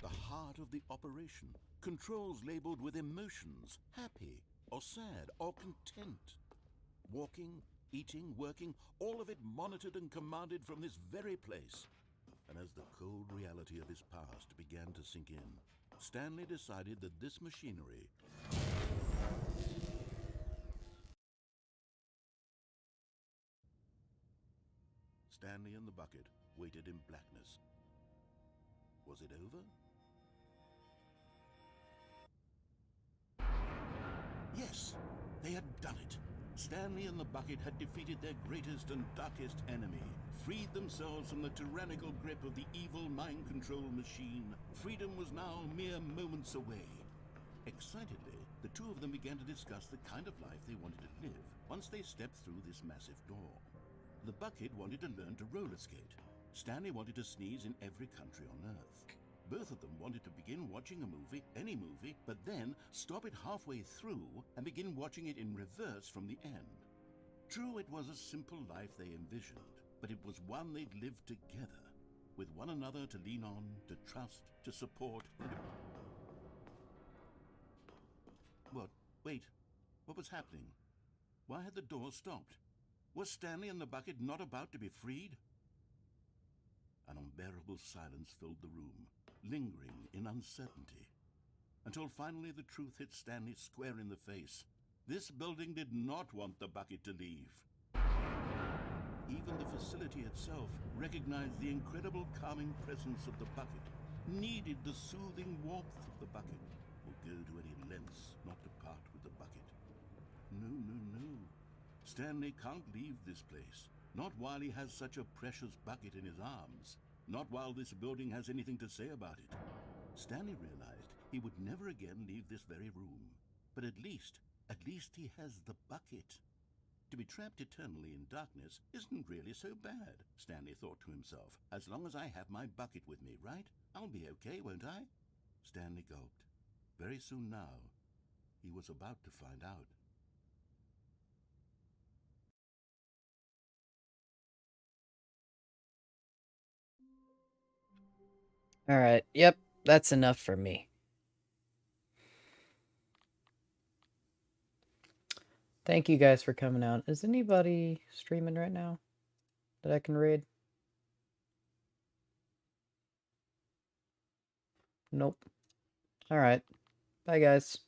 The heart of the operation. Controls labeled with emotions, happy or sad or content. Walking, eating, working, all of it monitored and commanded from this very place. And as the cold reality of his past began to sink in, Stanley decided that this machinery Stanley and the bucket waited in blackness. Was it over? Yes, they had done it. Stanley and the bucket had defeated their greatest and darkest enemy, freed themselves from the tyrannical grip of the evil mind control machine. Freedom was now mere moments away. Excitedly, the two of them began to discuss the kind of life they wanted to live once they stepped through this massive door. The bucket wanted to learn to roller skate. Stanley wanted to sneeze in every country on Earth. Both of them wanted to begin watching a movie, any movie, but then stop it halfway through and begin watching it in reverse from the end. True, it was a simple life they envisioned, but it was one they'd lived together, with one another to lean on, to trust, to support, and to... What? Wait. What was happening? Why had the door stopped? Was Stanley and the bucket not about to be freed? An unbearable silence filled the room, lingering in uncertainty, until finally the truth hit Stanley square in the face. This building did not want the bucket to leave. Even the facility itself recognized the incredible calming presence of the bucket, needed the soothing warmth of the bucket, would go to any lengths not to part with the bucket. No, no, no. Stanley can't leave this place. Not while he has such a precious bucket in his arms. Not while this building has anything to say about it. Stanley realized he would never again leave this very room. But at least he has the bucket. To be trapped eternally in darkness isn't really so bad, Stanley thought to himself. As long as I have my bucket with me, right? I'll be okay, won't I? Stanley gulped. Very soon now, he was about to find out. Alright, yep, that's enough for me. Thank you guys for coming out. Is anybody streaming right now that I can raid? Nope. Alright. Bye, guys.